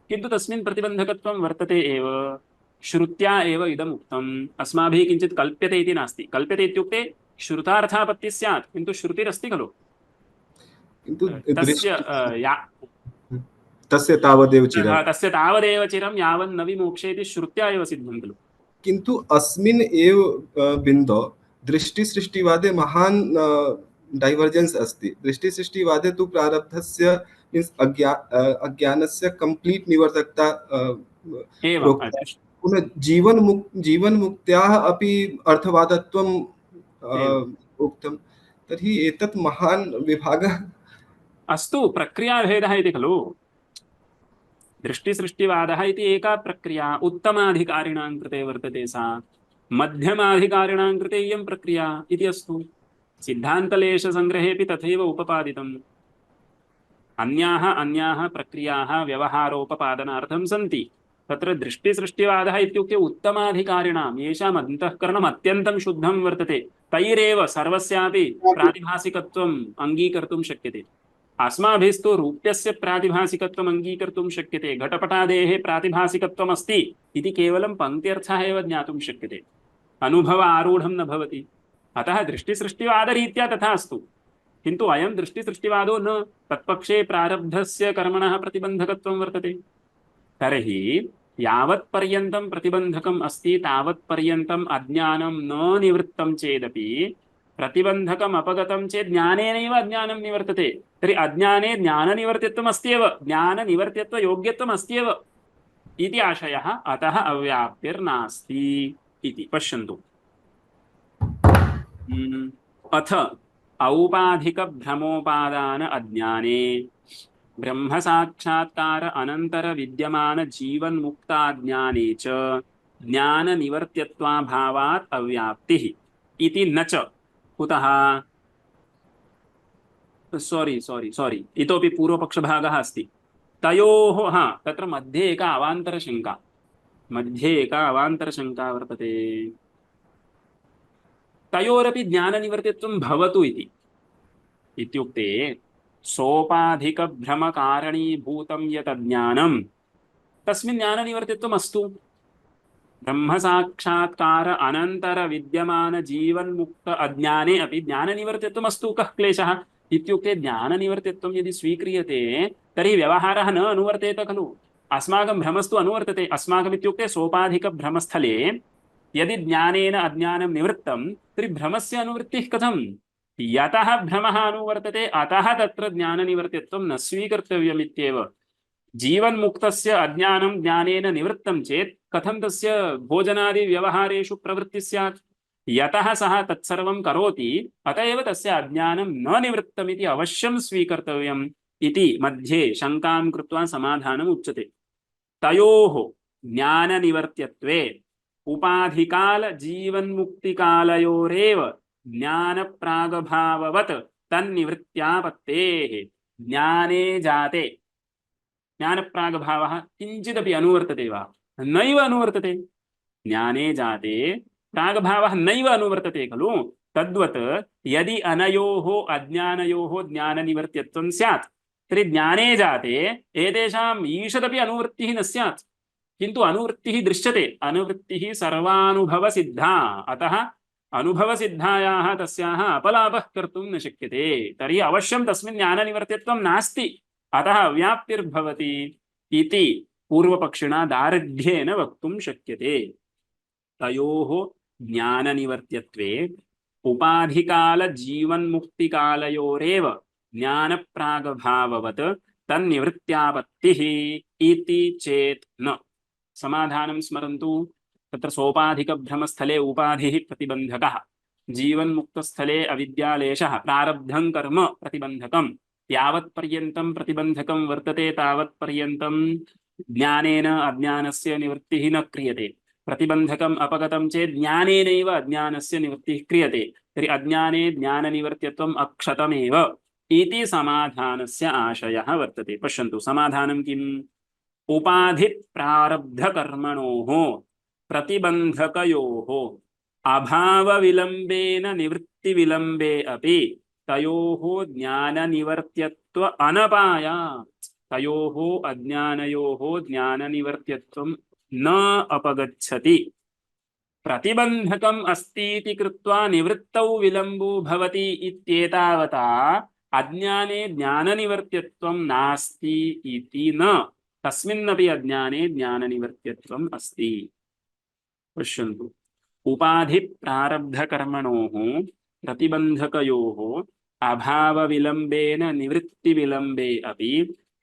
किन्तु तस्मिन् प्रतिबन्धकत्वं वर्तते एव। श्रुत्या एव इदम् उक्तम्। अस्माभिः किञ्चित् कल्प्यते इति नास्ति। कल्प्यते इत्युक्ते श्रुतार्थापत्तिः स्यात्, किन्तु श्रुतिरस्ति खलु। किन्तु तस्य तस्य तावदेव चिरं यावन्न विमोक्षेति श्रुत्या एव सिद्धं खलु। किन्तु अस्मिन् एव बिन्दौ दृष्टिसृष्टिवादे महान् डैवर्जेन्स् अस्ति। दृष्टिसृष्टिवादे तु प्रारब्धस्य मीन्स् अज्ञानस्य कम्प्लीट् निवर्तकता पुनः जीवन्मुक्त्याः अपि अर्थवादत्वम् उक्तं। तर्हि एतत् महान् विभागः अस्तु, प्रक्रियाभेदः इति खलु। दृष्टिसृष्टिवादः इति एका प्रक्रिया उत्तमाधिकारिणां कृते वर्तते, सा मध्यमाधिकारिणां कृते इयं प्रक्रिया इति अस्तु। सिद्धान्तलेशसङ्ग्रहेऽपि तथैव उपपादितम्। अन्याः प्रक्रियाः व्यवहारोपपादनार्थं सन्ति। तत्र दृष्टिसृष्टिवादः इत्युक्ते उत्तमाधिकारिणां येषाम् अन्तःकरणम् अत्यन्तं शुद्धं वर्तते तैरेव सर्वस्यापि प्रातिभासिकत्वम् अङ्गीकर्तुं शक्यते। अस्माभिस्तु रूप्यस्य प्रातिभासिकत्वम् अङ्गीकर्तुं शक्यते, घटपटादेः प्रातिभासिकत्वम् अस्ति इति केवलं पङ्क्त्यर्थः एव ज्ञातुं शक्यते, अनुभव आरूढं न भवति। अतः दृष्टिसृष्टिवादरीत्या तथा अस्तु। किन्तु अयं दृष्टिसृष्टिवादो न, तत्पक्षे प्रारब्धस्य कर्मणः प्रतिबन्धकत्वं वर्तते। तर्हि यावत्पर्यन्तं प्रतिबन्धकम् अस्ति तावत्पर्यन्तम् अज्ञानं न निवृत्तं चेदपि प्रतिबन्धकम् अपगतं चेत् ज्ञानेनैव अज्ञानं निवर्तते। तर्हि अज्ञाने ज्ञाननिवर्तित्वम् अस्त्येव, ज्ञाननिवर्तित्वयोग्यत्वम् अस्त्येव इति आशयः। अतः अव्याप्तिर्नास्ति इति पश्यन्तु। अथ औपाधिकभ्रमोपादान अज्ञाने ब्रह्मसाक्षात्कार अनन्तर विद्यमान जीवन्मुक्ताज्ञाने च ज्ञाननिवर्त्यत्वाभावात् अव्याप्तिः इति न च। कुतः? सॉरी इतोपि पूर्वपक्षभागः अस्ति। तयोः तत्र मध्ये एका अवान्तरशङ्का वर्तते। तयोरपि ज्ञाननिवर्तित्वं भवतु इति इत्युक्ते सोपाधिकभ्रमकारणीभूतं यत् अज्ञानं तस्मिन् ज्ञाननिवर्तित्वम् अस्तु। ब्रह्मसाक्षात्कार अनन्तर विद्यमान जीवन्मुक्त अज्ञाने अपि ज्ञाननिवर्तित्वम् अस्तु, कः क्लेशः इत्युक्ते ज्ञाननिवर्तित्वं यदि स्वीक्रियते तर्हि व्यवहारः न अनुवर्तेत खलु। अस्माकं भ्रमस्तु अनुवर्तते। अस्माकमित्युक्ते सोपाधिकभ्रमस्थले यदि ज्ञानेन अज्ञानं निवृत्तं तर्हि भ्रमस्य अनुवृत्तिः कथं? यतः भ्रमः अनुवर्तते अतः तत्र ज्ञाननिवर्तित्वं न स्वीकर्तव्यमित्येव। जीवन्मुक्तस्य अज्ञानं ज्ञानेन निवृत्तं चेत् कथं तस्य भोजनादिव्यवहारेषु प्रवृत्तिः स्यात्? यतः सः तत्सर्वं करोति अत एव तस्य अज्ञानं न निवृत्तमिति अवश्यं स्वीकर्तव्यम् इति मध्ये शङ्कां कृत्वा समाधानम् उच्यते। तयोः ज्ञाननिवर्त्यत्वे उपाधिकाल जीवन्मुक्तिकालयोरेव ज्ञानप्रागभाववत् तन्निवृत्त्यापत्तेः ज्ञाने जाते ज्ञानप्रागभावः किञ्चिदपि अनुवर्तते वा? नैव अनुवर्तते। ज्ञाने जाते प्रागभावः नैव अनुवर्तते खलु। तद्वत् यदि अनयोः अज्ञानयोः ज्ञाननिवर्त्यत्वं स्यात् तर्हि ज्ञाने जाते एतेषाम् ईषदपि अनुवृत्तिः न स्यात्। किन्तु अनुवृत्तिः दृश्यते, अनुवृत्तिः सर्वानुभवसिद्धा। अतः अनुभवसिद्धायाः तस्याः अपलापः कर्तुं न शक्यते तर्हि अवश्यं तस्मिन् ज्ञाननिवर्त्यत्वं नास्ति अतः अव्याप्तिर्भवति इति पूर्वपक्षिणा दार्ढ्येन वक्तुं शक्यते तयोः ज्ञाननिवर्त्यत्वे उपाधिकालजीवन्मुक्तिकालयोरेव ज्ञानप्रागभाववत् तन्निवृत्त्यापत्तिः इति चेत् न समाधानं स्मरन्तु तत्र सोपाधिकभ्रमस्थले उपाधिः प्रतिबन्धकः जीवन्मुक्तस्थले अविद्यालेशः प्रारब्धं कर्म प्रतिबन्धकं यावत्पर्यन्तं प्रतिबन्धकं वर्तते तावत्पर्यन्तं ज्ञानेन अज्ञानस्य निवृत्तिः न क्रियते प्रतिबन्धकम् अपगतं चेत् ज्ञानेनैव अज्ञानस्य निवृत्तिः क्रियते तर्हि अज्ञाने ज्ञाननिवर्त्यत्वम् अक्षतमेव इति समाधानस्य आशयः वर्तते पश्यन्तु समाधानं किम् उपाधिप्रारब्धकर्मणोः प्रतिबन्धकयोः अभावविलम्बेन निवृत्तिविलम्बे अपि तयोः ज्ञाननिवर्त्यत्व अनपायात् तयोः अज्ञानयोः ज्ञाननिवर्त्यत्वं न अपगच्छति प्रतिबन्धकम् अस्तीति कृत्वा निवृत्तौ विलम्बो भवति इत्येतावता अज्ञाने ज्ञाननिवर्त्यत्वं नास्ति इति न तस्मिन्नपि अज्ञाने ज्ञाननिवर्त्यत्वम् अस्ति पश्यन्तु उपाधिप्रारब्धकर्मणोः प्रतिबन्धकयोः अभावविलम्बेन निवृत्तिविलम्बे अपि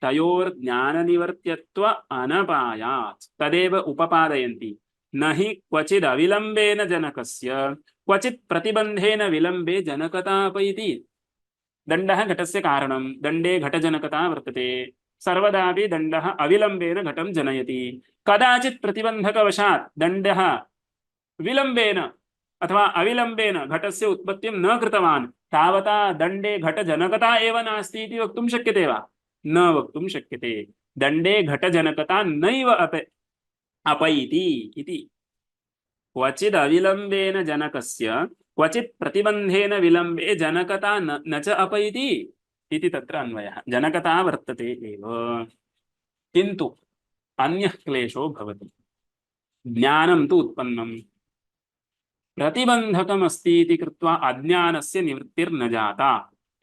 तयोर्ज्ञाननिवर्त्यत्व अनपायात् तदेव उपपादयन्ति न हि क्वचिद् अविलम्बेन जनकस्य क्वचित् प्रतिबन्धेन विलम्बे जनकतापैति दण्डः घटस्य कारणं दण्डे घटजनकता वर्तते सर्वदापि दण्डः अविलम्बेन घटं जनयति कदाचित् प्रतिबन्धकवशात् दण्डः विलम्बेन अथवा अविलम्बेन घटस्य उत्पत्तिं न कृतवान् तावता दण्डे घटजनकता एव नास्ति इति वक्तुं शक्यते वा न वक्तुं शक्यते दण्डे घटजनकता नैव अपैति इति क्वचिद् अविलम्बेन जनकस्य क्वचित् प्रतिबन्धेन विलम्बे जनकता न च अपैति इति तत्र अन्वयः जनकता वर्तते एव किन्तु अन्यः क्लेशो भवति ज्ञानं तु उत्पन्नं प्रतिबन्धकम् अस्ति इति कृत्वा अज्ञानस्य निवृत्तिर्न जाता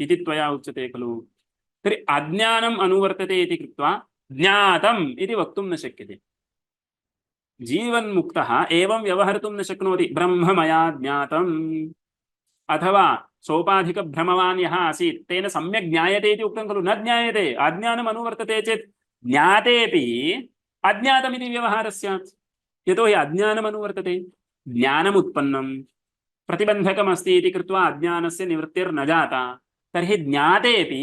इति त्वया उच्यते खलु तर्हि अज्ञानम् अनुवर्तते इति कृत्वा ज्ञातम् इति वक्तुं न शक्यते जीवन्मुक्तः एवं व्यवहर्तुं न शक्नोति ब्रह्म मया ज्ञातम् अथवा सोपाधिकभ्रमवान् यः आसीत् तेन सम्यक् ज्ञायते इति उक्तं खलु न ज्ञायते अज्ञानम् अनुवर्तते चेत् ज्ञातेपि अज्ञातमिति व्यवहारः स्यात् यतोहि अज्ञानम् अनुवर्तते ज्ञानम् उत्पन्नं प्रतिबन्धकमस्ति इति कृत्वा अज्ञानस्य निवृत्तिर्न जाता तर्हि ज्ञातेपि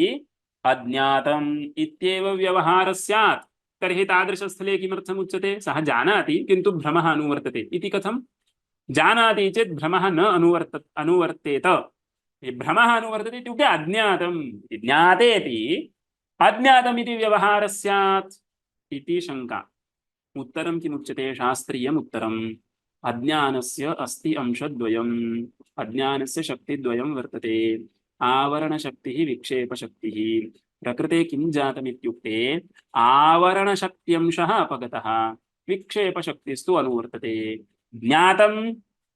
अज्ञातम् इत्येव व्यवहारः स्यात् तर्हि तादृशस्थले किमर्थम् उच्यते सः जानाति किन्तु भ्रमः अनुवर्तते इति कथं जानाति चेत् भ्रमः न अनुवर्तेत भ्रमः अनुवर्तते इत्युक्ते अज्ञातम् ज्ञातेपि अज्ञातमिति व्यवहारः स्यात् इति शङ्का उत्तरं किमुच्यते शास्त्रीयम् उत्तरम् अज्ञानस्य अस्ति अंशद्वयम् अज्ञानस्य शक्तिद्वयं वर्तते आवरणशक्तिः विक्षेपशक्तिः प्रकृते किं जातमित्युक्ते आवरणशक्त्यंशः अपगतः विक्षेपशक्तिस्तु अनुवर्तते ज्ञातम्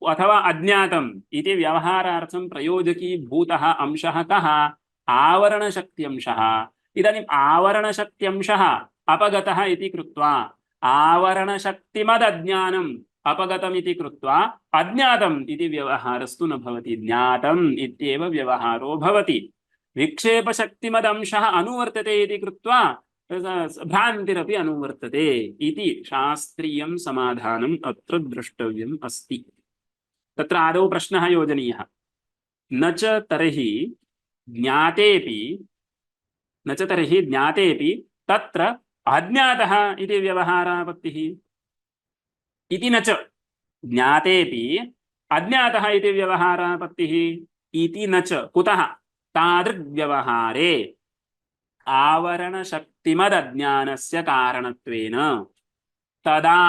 अथवा अज्ञातम् इति व्यवहारार्थं प्रयोजकीभूतः अंशः कः आवरणशक्त्यंशः इदानीम् आवरणशक्त्यंशः अपगतः इति कृत्वा आवरणशक्तिमदज्ञानम् अपगतमिति कृत्वा अज्ञातम् इति व्यवहारस्तु न भवति ज्ञातम् इत्येव व्यवहारो भवति विक्षेपशक्तिमदंशः अनुवर्तते इति कृत्वा भ्रान्तिरपि अनुवर्तते इति शास्त्रीयं समाधानम् अत्र द्रष्टव्यम् अस्ति तत्र आदौ प्रश्नः योजनीयः न च तर्हि ज्ञातेपि तत्र अज्ञातः इति व्यवहारापत्तिः इति न च ज्ञातेपि अज्ञातः इति व्यवहारापत्तिः इति न च कुतः तादृग्व्यवहारे आवरणशक्तिमदज्ञानस्य कारणत्वेन तदा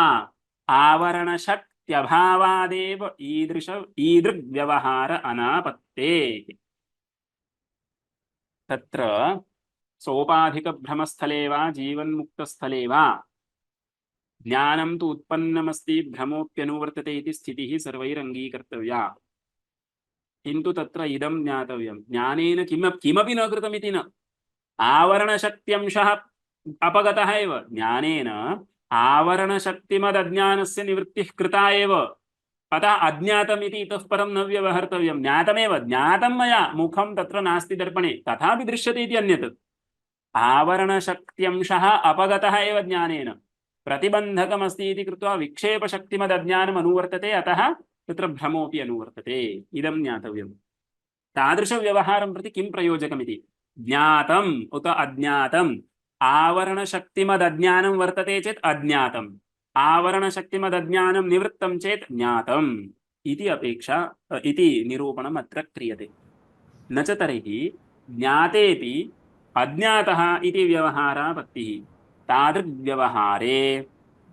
आवरणशक्त्यभावादेव ईदृग्व्यवहार अनापत्तेः तत्र सोपाधिकभ्रमस्थले वा जीवन्मुक्तस्थले वा ज्ञानं तु उत्पन्नमस्ति भ्रमोऽप्यनुवर्तते इति स्थितिः सर्वैरङ्गीकर्तव्या किन्तु तत्र इदं ज्ञातव्यं ज्ञानेन किमपि न कृतमिति न आवरणशक्त्यंशः अपगतः एव ज्ञानेन आवरणशक्तिमदज्ञानस्य निवृत्तिः कृता एव अतः अज्ञातमिति इतः परं न व्यवहर्तव्यं ज्ञातमेव ज्ञातं मया मुखं तत्र नास्ति दर्पणे तथापि दृश्यते इति अन्यत् आवरणशक्त्यंशः अपगतः एव ज्ञानेन प्रतिबन्धकमस्ति इति कृत्वा विक्षेपशक्तिमदज्ञानम् अनुवर्तते अतः तत्र भ्रमोऽपि अनुवर्तते इदं ज्ञातव्यम् तादृशव्यवहारं प्रति किं प्रयोजकमिति ज्ञातम् उत अज्ञातम् आवरणशक्तिमदज्ञानं वर्तते चेत् अज्ञातम् आवरणशक्तिमदज्ञानं निवृत्तं चेत् ज्ञातम् इति अपेक्षा इति निरूपणम् अत्र क्रियते न च तर्हि ज्ञातेऽपि अज्ञातः इति व्यवहारापत्तिः तादृग्व्यवहारे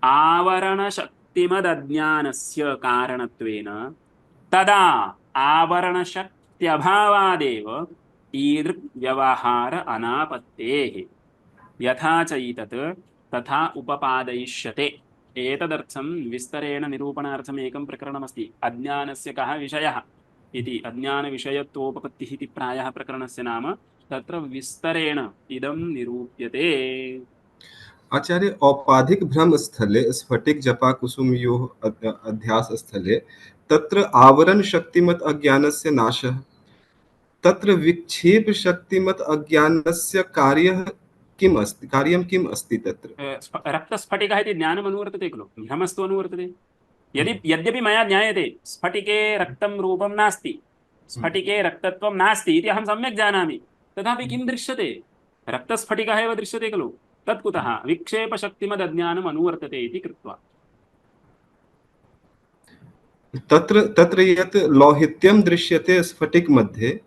आवरणशक्तिमदज्ञानस्य कारणत्वेन तदा आवरणशक्त्यभावादेव ईदृग्व्यवहार अनापत्तेः यथा चैतत् तथा उपपादयिष्यते एतदर्थं विस्तरेण निरूपणार्थम् एकं प्रकरणमस्ति अज्ञानस्य कः विषयः इति अज्ञानविषयत्वोपपत्तिः इति प्रायः प्रकरणस्य नाम तत्र विस्तरेण इदं निरूप्यते आचार्य औपाधिक भ्रम स्थले स्फटिक जपा कुसुमयोः अध्यास स्थले तत्र आवरण शक्तिमत अज्ञानस्य नाशः तत्र विक्षेप शक्तिमत अज्ञानस्य कार्यं किम् अस्ति तत्र रक्तस्फटिकः इति ज्ञानम् अनुवर्तते खलु भ्रमस्तु अनुवर्तते यद्यपि मया ज्ञायते स्फटिके रक्तं रूपं नास्ति स्फटिके रक्तत्वं नास्ति इति अहं सम्यक् जानामि तथापि किं दृश्यते रक्तस्फटिकः एव दृश्यते खलु तत् कुतः विक्षेपशक्तिमदज्ञानम् अनुवर्तते इति कृत्वा तत्र यत् लौहित्यं दृश्यते स्फटिक मध्ये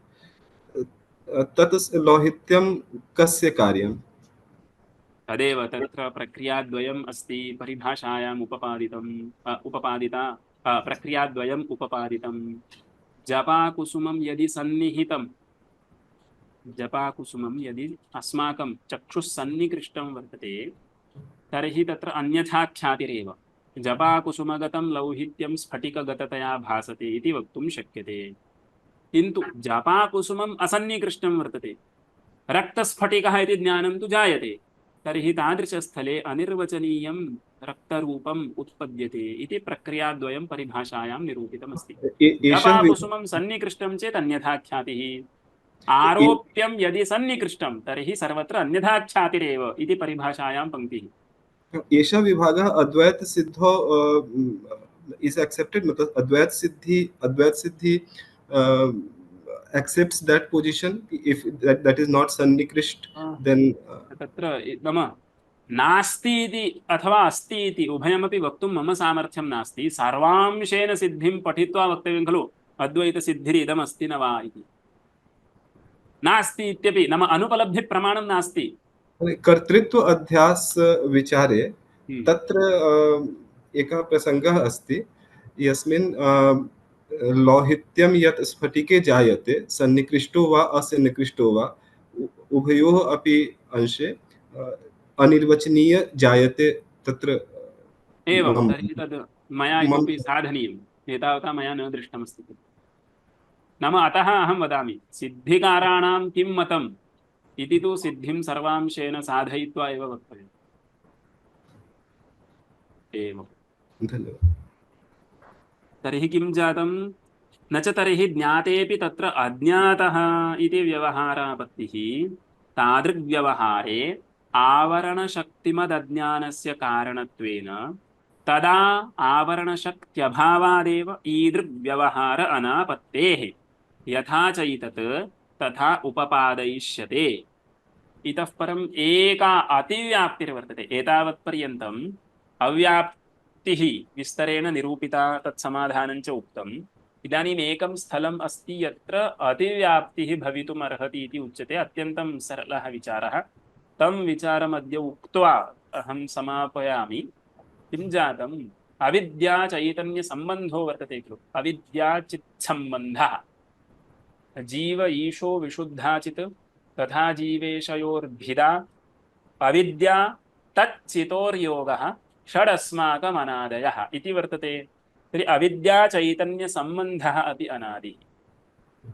तत् लौहित्यं कस्य कार्यम् तदेव तत्र प्रक्रियाद्वयम् अस्ति परिभाषायाम् उपपादिता प्रक्रियाद्वयम् उपपादितं जपाकुसुमं यदि सन्निहितं जपाकुसुमं यदि अस्माकं चक्षुः सन्निकृष्टं वर्तते तर्हि तत्र अन्यथा ख्यातिरेव जपाकुसुमगतं लौहित्यं स्फटिकगततया भासते इति वक्तुं शक्यते किन्तु जपाकुसुमम् असन्निकृष्टं वर्तते रक्तस्फटिकः इति ज्ञानं तु जायते तर्हि तादृशस्थले अनिर्वचनीयं रक्तरूपम् उत्पद्यते इति प्रक्रियाद्वयं परिभाषायां निरूपितमस्ति जपाकुसुमं सन्निकृष्टं चेत् अन्यथा ख्यातिः आरोप्यं यदि सन्निकृष्टं तर्हि सर्वत्र अन्यथा ख्यातिरेव इति परिभाषायां पंक्तिः एषः विभागः अद्वैत सिद्धौ is accepted मतलब अद्वैत सिद्धि accepts that position if that is not sannikrisht then तत्र मम नास्ति इति अथवा अस्ति इति उभयमपि वक्तुं मम सामर्थ्यं नास्ति सर्वांशेन सिद्धिं पठित्वा वक्तव्यं खलु अद्वैतसिद्धिरिदमस्ति न वा इति नास्ति इत्यपि नाम अनुपलब्धिप्रमाणं नास्ति कर्तृत्व अध्यास विचारे तत्र एकः प्रसङ्गः अस्ति यस्मिन् लौहित्यं यत् स्फटिके जायते सन्निकृष्टो वा असन्निकृष्टो वा उभयोः अपि अंशे अनिर्वचनीय जायते तत्र एवं तर्हि तद् मया इतोपि साधनीयम् एतावता मया न दृष्टमस्ति नाम अतः अहं वदामि सिद्धिकाराणां किं मतम् इति तु सिद्धिं सर्वांशेन साधयित्वा एव वक्तव्यम् एवं धन्यवादः तर्हि किं जातं न च तर्हि ज्ञातेऽपि तत्र अज्ञातः इति व्यवहारापत्तिः तादृग्व्यवहारे आवरणशक्तिमदज्ञानस्य कारणत्वेन तदा आवरणशक्त्यभावादेव ईदृग्व्यवहार अनापत्तेः यथा चैतत् तथा उपपादयिष्यते इतः परम् एका अतिव्याप्तिर्वर्तते एतावत्पर्यन्तम् अव्याप्तिः विस्तरेण निरूपिता तत्समाधानं च उक्तम् इदानीम् एकं स्थलम् अस्ति यत्र अतिव्याप्तिः भवितुम् अर्हति इति उच्यते अत्यन्तं सरलः विचारः तं विचारमद्य उक्त्वा अहं समापयामि किं जातम् अविद्या चैतन्यसम्बन्धो वर्तते खलु अविद्याचित्सम्बन्धः जीव ईशो विशुद्धाचित् तथा जीवेशयोर्भिदा अविद्या तच्चितोर्योगः षडस्माकमनादयः इति वर्तते तर्हि अविद्या चैतन्यसम्बन्धः अपि अनादिः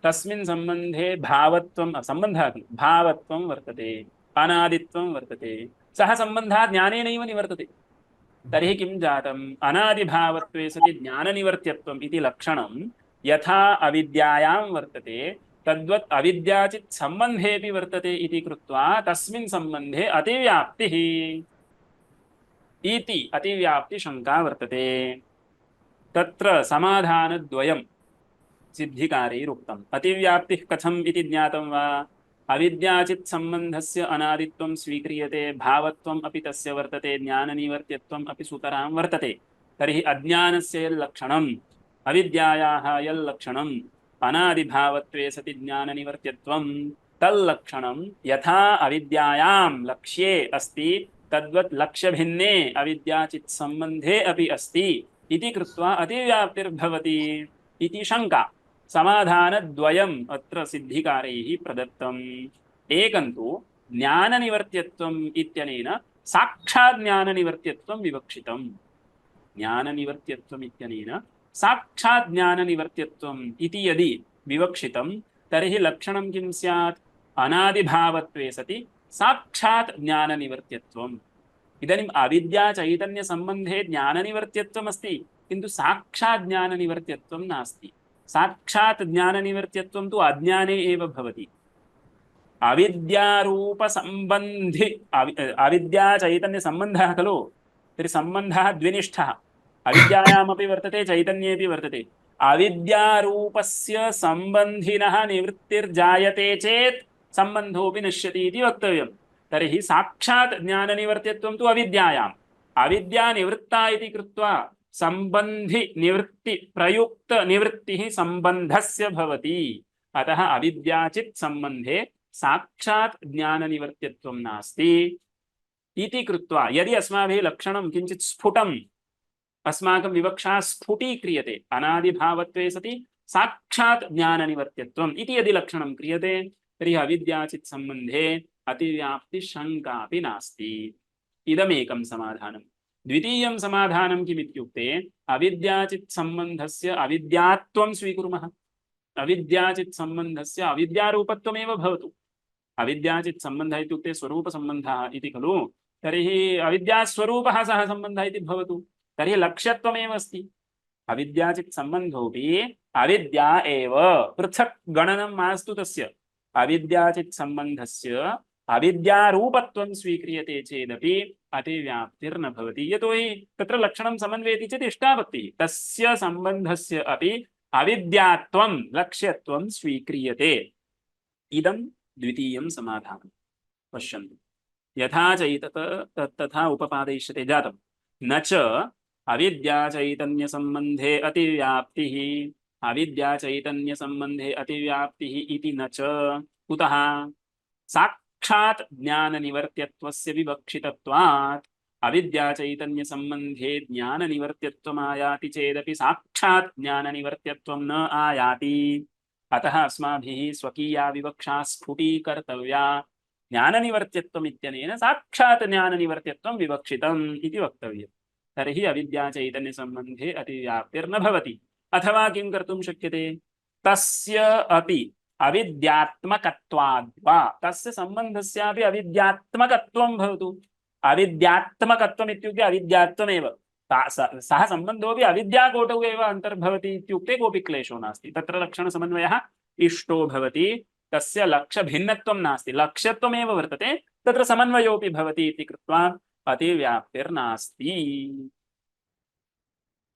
तस्मिन् सम्बन्धे भावत्वं सम्बन्धः खलु भावत्वं वर्तते अनादित्वं वर्तते सः सम्बन्धः ज्ञानेनैव निवर्तते तर्हि किं जातम् अनादिभावत्वे सति ज्ञाननिवर्त्यत्वम् इति लक्षणं यथा अविद्यायां वर्तते तद्वत् अविद्याचित् सम्बन्धेऽपि वर्तते इति कृत्वा तस्मिन् सम्बन्धे अतिव्याप्तिः इति अतिव्याप्तिशङ्का वर्तते तत्र समाधानद्वयं सिद्धिकारैरुक्तम् अतिव्याप्तिः कथम् इति ज्ञातं वा अविद्याचित् सम्बन्धस्य अनादित्वं स्वीक्रियते भावत्वम् अपि तस्य वर्तते ज्ञाननिवर्त्यत्वम् अपि सुतरां वर्तते तर्हि अज्ञानस्य यल्लक्षणम् अविद्यायाः यल्लक्षणम् अनादिभावत्वे सति ज्ञाननिवर्त्यत्वं तल्लक्षणं यथा अविद्यायां लक्ष्ये अस्ति तद्वत् लक्ष्यभिन्ने अविद्याचित् सम्बन्धे अपि अस्ति इति कृत्वा अतिव्याप्तिर्भवति इति शङ्का समाधानद्वयम् अत्र सिद्धिकारैः प्रदत्तम् एकं तु ज्ञाननिवर्त्यत्वम् इत्यनेन साक्षात् ज्ञाननिवर्त्यत्वं विवक्षितम् ज्ञाननिवर्त्यत्वम् इत्यनेन साक्षात् ज्ञाननिवर्त्यत्वम् इति यदि विवक्षितं तर्हि लक्षणं किं स्यात् अनादिभावत्वे सति साक्षात् ज्ञाननिवर्त्यत्वम् इदानीम् अविद्याचैतन्यसम्बन्धे ज्ञाननिवर्त्यत्वमस्ति किन्तु साक्षात् ज्ञाननिवर्त्यत्वं नास्ति साक्षात् ज्ञाननिवर्त्यत्वं तु अज्ञाने एव भवति अविद्यारूपसम्बन्धि अविद्याचैतन्यसम्बन्धः खलु तर्हि सम्बन्धः द्विनिष्ठः अविद्यायामपि वर्तते चैतन्येपि वर्तते अविद्यारूपस्य सम्बन्धिनः निवृत्तिर्जायते चेत् सम्बन्धोऽपि नश्यति इति वक्तव्यं तर्हि साक्षात् ज्ञाननिवर्त्यत्वं तु अविद्यायाम् अविद्या निवृत्ता इति कृत्वा सम्बन्धि निवृत्ति प्रयुक्त निवृत्तिः सम्बन्धस्य भवति अतः अविद्याचित् सम्बन्धे साक्षात् ज्ञाननिवर्त्यत्वं नास्ति इति कृत्वा यदि अस्माभिः लक्षणं किञ्चित् स्फुटम् अस्माकं विवक्षा स्फुटीक्रियते अनादिभावत्वे सति साक्षात् ज्ञाननिवर्त्यत्वम् इति यदि लक्षणं क्रियते तर्हि अविद्याचित् सम्बन्धे अतिव्याप्तिशङ्कापि नास्ति इदमेकं समाधानं द्वितीयं समाधानं किमित्युक्ते अविद्याचित् सम्बन्धस्य अविद्यात्वं स्वीकुर्मः अविद्याचित् सम्बन्धस्य अविद्यारूपत्वमेव भवतु अविद्याचित् सम्बन्धः इत्युक्ते स्वरूपसम्बन्धः इति खलु तर्हि अविद्यास्वरूपः सः सम्बन्धः इति भवतु तर्हि लक्ष्यत्वमेव अस्ति अविद्याचित् सम्बन्धोऽपि अविद्या एव पृथक् गणनं मास्तु तस्य अविद्याचित् सम्बन्धस्य अविद्यारूपत्वं स्वीक्रियते चेदपि अतिव्याप्तिर्न भवति यतोहि तत्र लक्षणं समन्वयति चेत् इष्टापत्तिः तस्य सम्बन्धस्य अपि अविद्यात्वं लक्ष्यत्वं स्वीक्रियते इदं द्वितीयं समाधानं पश्यन्तु यथा चैतत तथा उपपादयिष्यते जातं न च अविद्याचैतन्यसम्बन्धे अतिव्याप्तिः अविद्याचैतन्यसम्बन्धे अतिव्याप्तिः इति न च कुतः साक्षात् ज्ञाननिवर्त्यत्वस्य विवक्षितत्वात् अविद्याचैतन्यसम्बन्धे ज्ञाननिवर्त्यत्वमायाति चेदपि साक्षात् ज्ञाननिवर्त्यत्वं न आयाति अतः अस्माभिः स्वकीया विवक्षा स्फुटीकर्तव्या ज्ञाननिवर्त्यत्वम् इत्यनेन साक्षात् ज्ञाननिवर्त्यत्वं विवक्षितम् इति वक्तव्यम् तर्हि अविद्याचैतन्यसम्बन्धे अतिव्याप्तिर्न भवति अथवा किं कर्तुं शक्यते तस्य अपि अविद्यात्मकत्वाद्वा तस्य सम्बन्धस्यापि अविद्यात्मकत्वं भवतु अविद्यात्मकत्वम् इत्युक्ते अविद्यात्वमेव सः सम्बन्धोऽपि अविद्याकोटौ एव अन्तर्भवति इत्युक्ते कोऽपि क्लेशो नास्ति तत्र लक्षणसमन्वयः इष्टो भवति तस्य लक्ष्यभिन्नत्वं नास्ति लक्ष्यत्वमेव वर्तते तत्र समन्वयोऽपि भवति इति कृत्वा अतिव्याप्तिर्नास्ति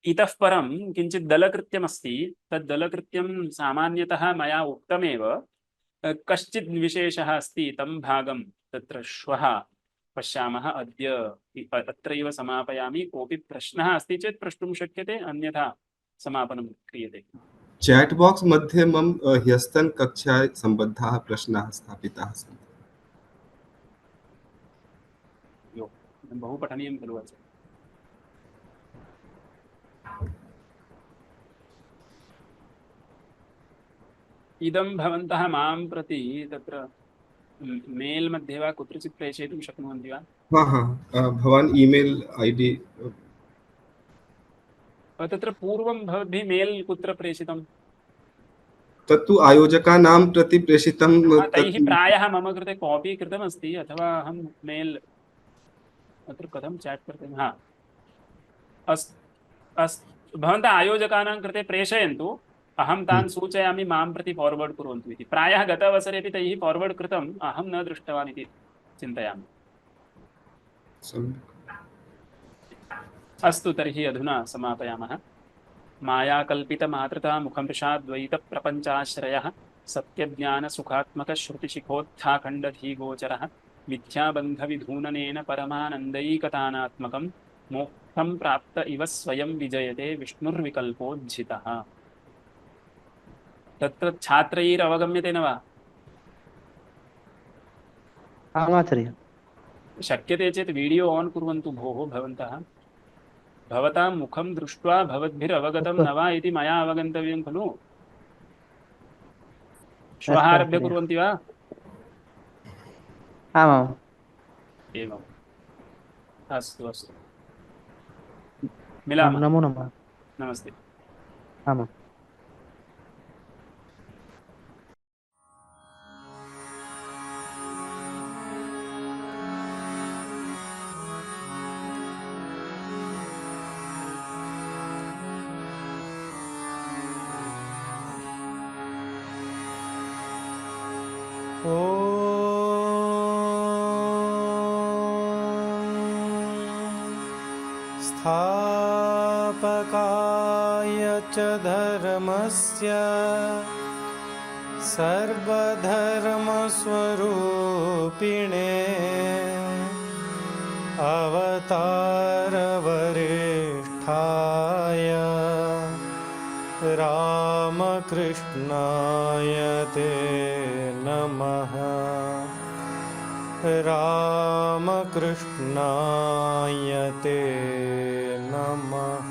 इतः परं किञ्चित् दलकृत्यमस्ति तद्दलकृत्यं सामान्यतः मया उक्तमेव कश्चित् विशेषः अस्ति तं भागं तत्र श्वः पश्यामः अद्य अत्रैव समापयामि कोऽपि प्रश्नः अस्ति चेत् प्रष्टुं शक्यते अन्यथा समापनं क्रियते चैट बॉक्स मध्ये मम ह्यस्तन कक्षा संबद्धाः प्रश्नाः स्थापिताः सन्ति यो बहु पठनीयं खलु अस्य इदं भवन्तः मां प्रति तत्र मेल मध्ये वा कुत्रचित् प्रेषयितुं शक्नुवन्ति वा हाँ भवान् ईमेल आईडी तत्र पूर्वं भवद्भिः मेल कुत्र प्रेषितं तत्तु आयोजकानां प्रति प्रेषितं तैः प्रायः मम कृते कापी कृतमस्ति, अथवा अहं मेल् अत्र कथं चैट् कर्तव्यं, हा अस्तु भवन्तः आयोजकानां कृते प्रेषयन्तु, अहं तान् सूचयामि मां प्रति फार्वर्ड् कुर्वन्तु इति। प्रायः गतवसरेपि तैः फार्वर्ड् कृतम्, अहं न दृष्टवान् इति चिन्तयामि। अस्तु तर्हि अधुना समापयामः। मायाकल्पितमातृता मुखमृषाद्वैतप्रपञ्चाश्रयः सत्यज्ञानसुखात्मकश्रुतिशिखोत्थाखण्डधीगोचरः मिथ्याबन्धविधूननेन परमानन्दैकतानात्मकं मोक्षं प्राप्त इव स्वयं विजयते विष्णुर्विकल्पोज्झितः। तत्र छात्रैरवगम्यते न वा? आमाचार्य। शक्यते चेत् वीडियो ऑन कुर्वन्तु भोः भवन्तः। भवतां मुखं दृष्ट्वा भवद्भिरवगतं न वा इति मया अवगन्तव्यं खलु। श्वः आरभ्य कुर्वन्ति वा? आमाम्। एवम्, अस्तु अस्तु, मिलामः। नमो नमः। नमस्ते। आमाम्। स्थापकाय च धर्मस्य सर्वधर्मस्वरूपिणे अवतारवरिष्ठाय रामकृष्णाय ते नमः। रामकृष्णाय ते नमः।